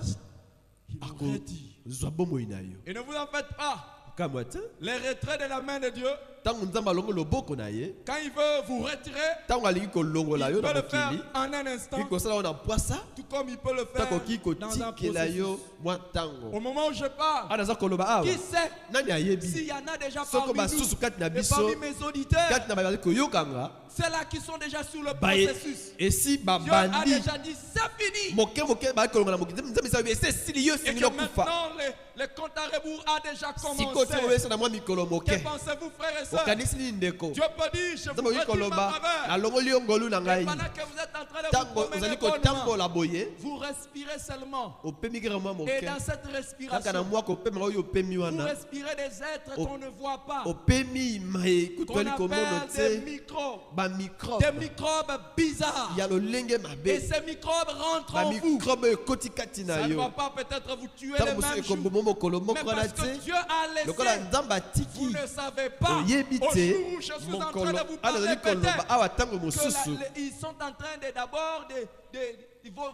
il nous retire. akozwa bomoi na yo Et ne vous en faites pas. kamwa te Les retraits de la main de Dieu, ntango nzambe alongo loboko na ye quand il veut vous retirer, ntango alingi kolongola il yo peut na le faire mokili en un instant, akoki kosala yo na mpwasa tout comme il peut le faire takoki dans un kotikela processus. yo mwa Au ntango moment où je parle, awa naza koloba awa qui sait nani s'il ayebi y en a déjà soko parmi basusu nous kati na et biso parmi mes auditeurs, kati na bazali koyokanga ceux-là qui sont déjà sur le baye processus. esi Dieu a babandi déjà dit, c'est fini. moke moke bazali kolonga na mokili nzambe esa esi esili yo Et esengeli que okufa maintenant, le compte à rebours a déjà sikoyo commencé. oyesa na mwa mikolo Que moke pensez-vous, frères et sœurs? okanisi nini ndeko Dieu peut dire, je vous nzambe okoki retire ma koloba faveur. nalongoli yo ngolu na Et ngai pendant que vous êtes en train de vous ntango promener ozali bonnement, kotambola boye vous respirez seulement. opemi kaka mwa Et moke dans cette kaka na respiration, mwa kopema oyo opemi vous wana respirez des êtres O- qu'on ne voit pas, opemi ekutu qu'on ali komono appelle des te microbes, bamicrobe microbes bizarres. ya lolenge Et mabe ces microbes rentrent en vous. bamicrobe oyo ekoti kati na Ça ne yo va pas peut-être vous tuer ntango le mosusu même jour, ekoboma mokolo mais moko wana parce que te Dieu a lokola laissé. nzambe Vous atiki ne savez pas. oyebi Au te jour où je suis en train mokolo de vous parler, azali koloba peut-être awa ntango que mosusu ils sont en train de d'abord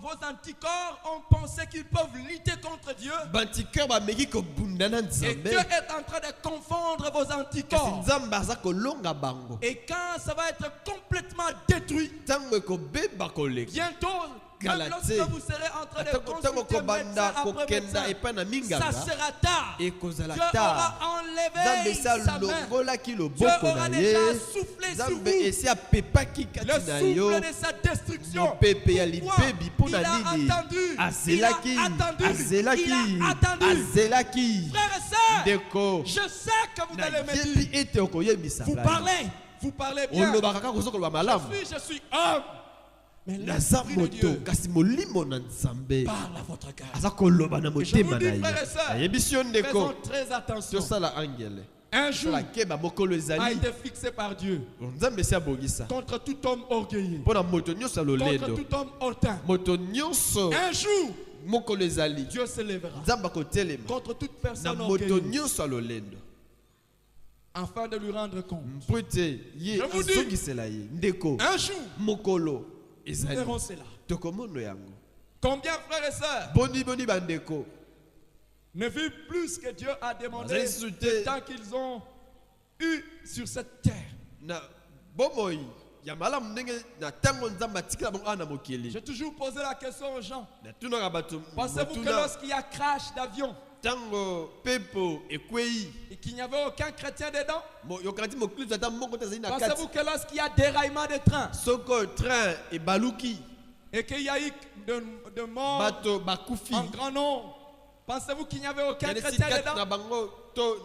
vos anticorps ont pensé qu'ils peuvent lutter contre Dieu. bantikeur bameki kobunda na Et nzambe Dieu est en train de confondre vos kasi anticorps. nzambe aza kolonga bango Et quand ça va être complètement détruit, ntango ekobeba koleka bientôt, même Kala lorsque te. vous serez en train de ntango consulter kobanda médecin après kokenda médecin, epai na ça minganga sera tard. ekozala Dieu aura tard nzambe enlevé esi sa main. alongolaki Dieu loboko aura na déjà ye soufflé sur nzambe vous esi apepaki le kati na yo souffle de sa destruction. mopepe ya Pourquoi? libebi mpo Il na a nini attendu. azelaki Il a attendu. azelaki Il a attendu. azelaki Frères et sœurs, ndeko je sais que vous allez me nayebi dire, ete okoyebisa vous parlez bien. olobaka kaka kozokoloba malamu Je suis homme. Mais naza l'Esprit de moto Dieu kasi molimo na nzambe parle à votre cœur. aza koloba na motema dis, na ye frères et sœurs, nayebisi yo ndeko Faisons très attention. tosala angele Un jour tosala keba mokolo a ezali été fixé par Dieu nzambe esi abongisa contre tout homme orgueilleux, mpo na moto nyonso ya contre lolendo tout homme hautain. moto nyonso Un jour, mokolo ezali Dieu se lèvera nzambe akotelema contre toute na personne moto orgueilleuse nyonso ya lolendo afin de lui rendre compte. mpo ete ye Je vous dis, azongisela ye ndeko Un jour, mokolo nous ezali verrons cela. tokomono yango Combien, frères et sœurs, boni bandeko ne vivent plus que Dieu a demandé Bazali susu te. le temps qu'ils ont eu sur cette terre? na bomoi ya malamu ndenge na ntango nzambe atikela bango awa na mokili J'ai toujours posé la question aux gens. natunaka bato Pensez-vous que motuna lorsqu'il y a crash d'avion ntango mpepo ekwei et qu'il n'y avait aucun chrétien dedans, yokati mokristo ata moko te azali na pensez-vous kati que lorsqu'il y a déraillement de train soko train ebaluki et qu'il y a eu de morts bato bakufi en grand nombre, pensez-vous qu'il n'y avait aucun yanesi chrétien kati na dedans? bango to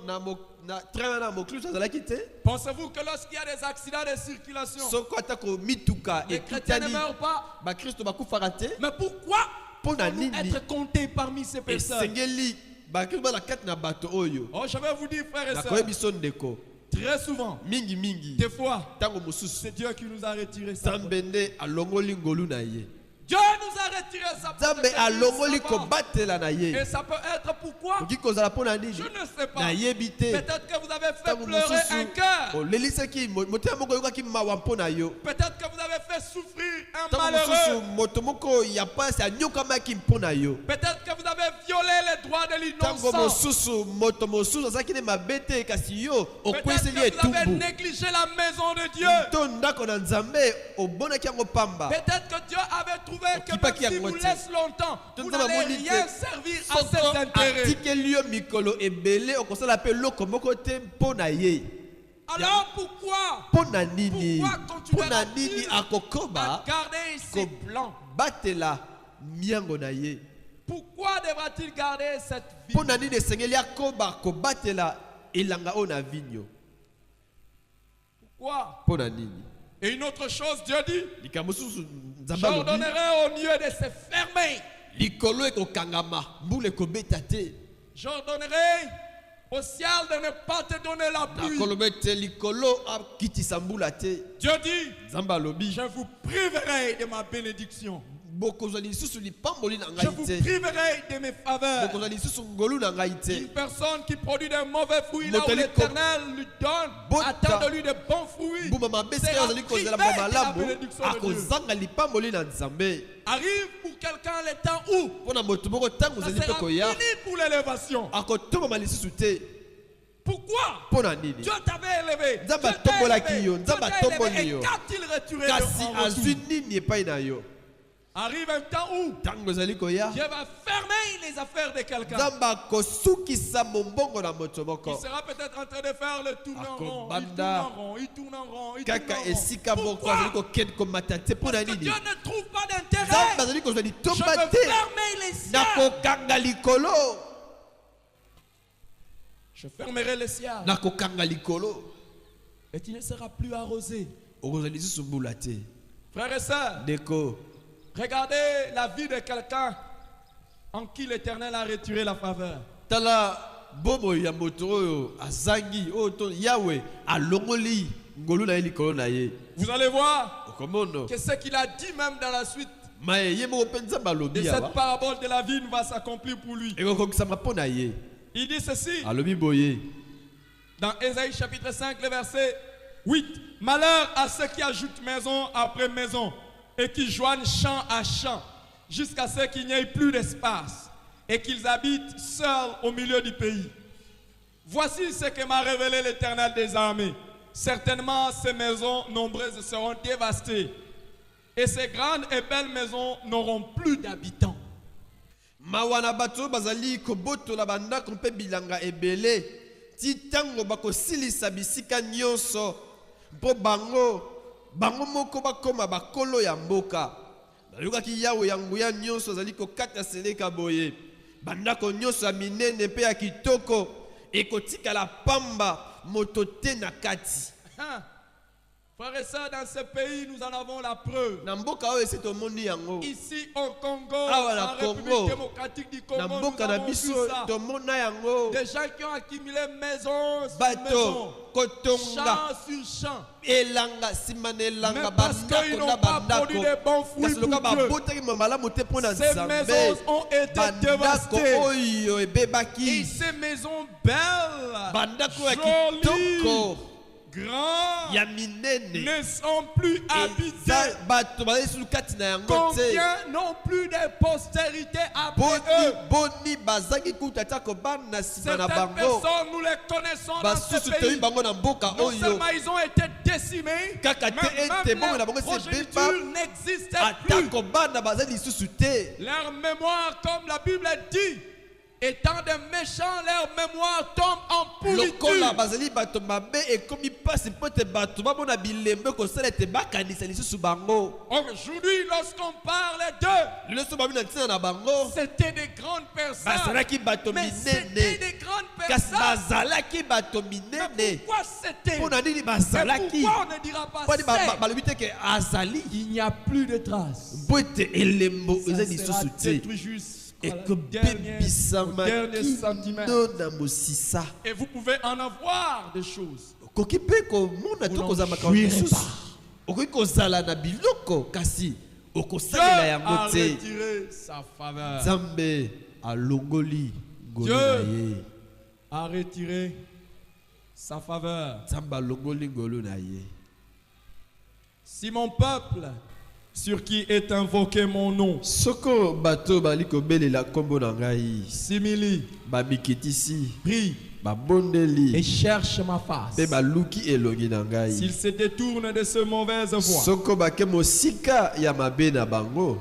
na train wana mokristo azalaki te Pensez-vous que lorsqu'il y a des accidents de circulation, soko atako mituka les chrétiens ne ekutani meurent pas? bakristo bakufaka te Mais pourquoi mpo na faut-nous nini être comptés parmi ces personnes? esengeli bakristo baza kati na bato oyo Oh, je vais vous dire, frères et sœurs, nakoyebi so ndeko très souvent, mingi des fois, ntango mosusu c'est Dieu qui nous a retiré ça. nzambe nde alongoli ngolu na ye Dieu nous a retiré ça. nzambe alongoli kobatela na Et ye ça peut être pourquoi? oki kozala mpo na Je nini ne sais pas. nayebi te Peut-être que vous avez fait ntango pleurer un cœur. olelisaki motema moko oyokaki mawa mpo na yo Peut-être que vous avez fait souffrir un ntango mosusu malheureux. moto moko ya pasi anyokamaki mpo na yo Peut-être que vous avez violé les droits de ntango l'innocent. mosusu moto mosusu azalaki nde mabe te kasi yo Peut-être okweseli que vous avez etumbu négligé la maison de Dieu. to ndako na nzambe obonaki yango pamba Peut-être que Dieu avait trouvé que Okipaki même si yango vous te. laisse longtemps, To vous nzambe n'allez amoni rien te. servir à soko ses intérêts. atikeli yo mikolo ebele okosala mpe eloko moko te mpo na ye Alors pourquoi mpo na nini Pourquoi mpo na continuera-t-il nini akokoba garder ses plans? kobatela miango na ye Pourquoi devra-t-il garder cette vie? mpo na nini esengeli akoba kobatela elanga oyo na vinyo Pourquoi? mpo na nini Et une autre chose, Dieu dit, likambo mosusu nzambe alobi j'ordonnerai au lieu de se fermer. likolo ekokangama mbula ekobeta te J'ordonnerai au ciel de ne pas te donner la pluie. nakoloba ete likolo akitisa mbula te Dieu dit, nzambe alobi je vous priverai de ma bénédiction. bokozwa lisusu lipamboli na Je ngai vous te priverai de mes faveurs. bokozwa lisusu ngolu na ngai Une te personne qui produit de mauvais fruits là où Motali l'Éternel lui donne, Bota. attend de lui de bons fruits. mbuma mabe sika Sera azali kozela privé mwa de la malamu bénédiction de Dieu. akozanga lipamboli na nzambe Arrive pour quelqu'un le temps où mpo na moto moko ntango ça ozali mpe sera koya fini pour l'élévation. akotomama lisusu te Pourquoi? mpo na nini Dieu t'avait élevé. Nzambe Dieu t'a atombolaki élevé. yo, Dieu Nzambe t'a atomboli élevé. yo. Et qu'a-t-il retiré kasi en azwi retour? nini epai na yo Arrive un temps où ntango ezali koya Dieu va fermer les affaires de quelqu'un. nzambe akosukisa mombongo na moto Il moko sera peut-être en train de faire le tour en rond. Il tourne Akobanda. en rond. Il tourne en rond. Il tourne kaka en rond. esika moko Pourquoi? azali kokende komata te mpo na Parce que nini Dieu ne trouve pas nzambe d'intérêt. azali kozwa Je litomba veux te fermer les cieux. nakokanga likolo Je fermerai le ciel. nakokanga likolo Et tu ne seras plus arrosé. okozali lisusu mbula te. Frères et sœurs, Ndeko, regardez la vie de quelqu'un en qui l'Éternel a retiré la faveur. tala bomo ya moto oyo azangi oyo to Yahweh alongoli ngolu na ye likolo na ye. Vous allez voir Okomono que ce qu'il a dit même dans la suite maye ye moko mpe nzambe de alobi cette awa parabole de la vie va s'accomplir pour lui. ekokokisama mpo na ye. Il dit ceci Alobi boye dans Ésaïe chapitre 5, le verset 8. Malheur à ceux qui ajoutent maison après maison et qui joignent champ à champ jusqu'à ce qu'il n'y ait plus d'espace et qu'ils habitent seuls au milieu du pays. Voici ce que m'a révélé l'Éternel des armées. Certainement ces maisons nombreuses seront dévastées et ces grandes et belles maisons n'auront plus d'habitants. mawana bato bazali kobotola bandako mpe bilanga ebele ti ntango bakosilisa bisika nyonso mpo bango moko bakoma bakolo ya mboka. Nayokaki Yawe ya nguya nyonso azali kokata seleka boye bandako nyonso ya minene mpe ya kitoko ekotikala pamba moto te na kati. Frères et sœurs, dans ce pays, nous en avons la preuve. Na mboka oyo ese tomoni yango Ici au Congo, awa na en République Congo démocratique du na Congo, mboka nous na avons vu biso ça. tomona yango Des gens qui ont accumulé maison sur bato maison, kotonga champ sur champ. elanga nsima na elanga Mais parce qu'ils bandako n'ont na pas bandako produit des bons fruits kasi loka pour Dieu, babotaki malamu te mpo na ces nzambe maisons ont été bandako dévastées. oyo Et ebebaki ces maisons belles, bandako ya jolies, kitoko grandes, ya minene ne sont plus habitées. eza bato bazali sulu kati na yango te. Combien n'ont plus de postérité après eux? boni bazangi kuta ta kobana na nsima na Certaines bango personnes, nous les connaissons dans ce basusu toyi pays. bango na mboka Non oyo seulement ils ont été décimés, kaka mais te ete même bongo na bango les esi ebeba progénitures n'existaient plus. atako bana bazali lisusu te. Leur mémoire, comme la Bible dit, étant des méchants, leur mémoire tombe en lokola pourriture. bazali bato mabe ekomi pasi mpo ete bato babona bilembo ekosala ete bakanisa lisusu bango. Aujourd'hui, lorsqu'on parle d'eux, lelo so babi na ntina na bango c'était des grandes personnes. bazalaki bato Mais c'était minene des grandes kasi personnes. bazalaki bato Mais minene. pourquoi c'était? Mpo na nini Mais bazalaki pourquoi on ne dira pas mponi c'est? balobi te ke azali Il n'y a plus de traces. mpo ete elembo Ça eza sera lisusu te détruit jusqu'au ekobebisama dernier centimètre. kino na mosisa. Et vous pouvez en avoir des choses. okoki mpe komona to Vous kozala n'en makambo jouirez mosusu pas. okoki kozala na biloko kasi Dieu okosalela a yango te. retiré sa faveur. nzambe alongoli ngolu Dieu. na ye. A retiré sa faveur. nzambe alongoli ngolu na ye. Si mon peuple, sur qui est invoqué mon nom, soko bato bali kobelela kombo na ngai s'humilie, bamikitisi prie et babondeli cherche ma face, mpe baluki elongi na ngai s'il se détourne de ce mauvaise voie, soko bake mosika ya mabe na bango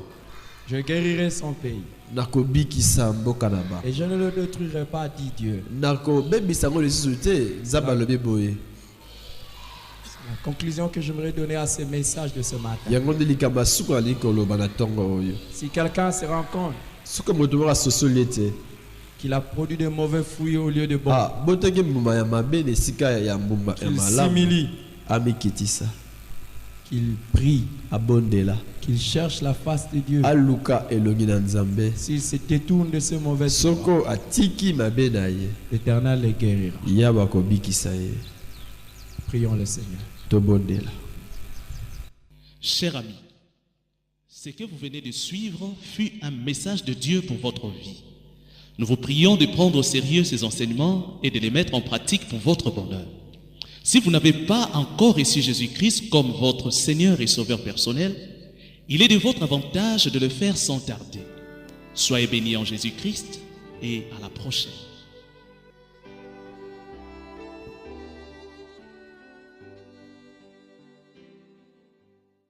je guérirai son pays nakobikisa mboka na bango et je ne le détruirai pas, dit Dieu. nakobebisa yango lisusu te. nzambe alobi boye. La conclusion que j'aimerais donner à ce message de ce matin. yango nde likambo ya suka alingi koloba na ntongo oyo. Si quelqu'un se rend compte soki moto moko asosoli ete qu'il a produit de mauvais fruits au lieu de bons, botaki mbuma ya mabe na esika ya mbuma ya qu'il malamu s'humilie, amikitisa qu'il prie, abondela qu'il cherche la face de Dieu. aluka elongi na nzambe. S'il se détourne de ce mauvais fruit, soko atiki mabe na ye l'Éternel les guérira. ya bakobikisa ye. Prions le Seigneur. tobondela. Chers amis, ce que vous venez de suivre fut un message de Dieu pour votre vie. Nous vous prions de prendre au sérieux ces enseignements et de les mettre en pratique pour votre bonheur. Si vous n'avez pas encore reçu Jésus-Christ comme votre Seigneur et Sauveur personnel, il est de votre avantage de le faire sans tarder. Soyez bénis en Jésus-Christ et à la prochaine.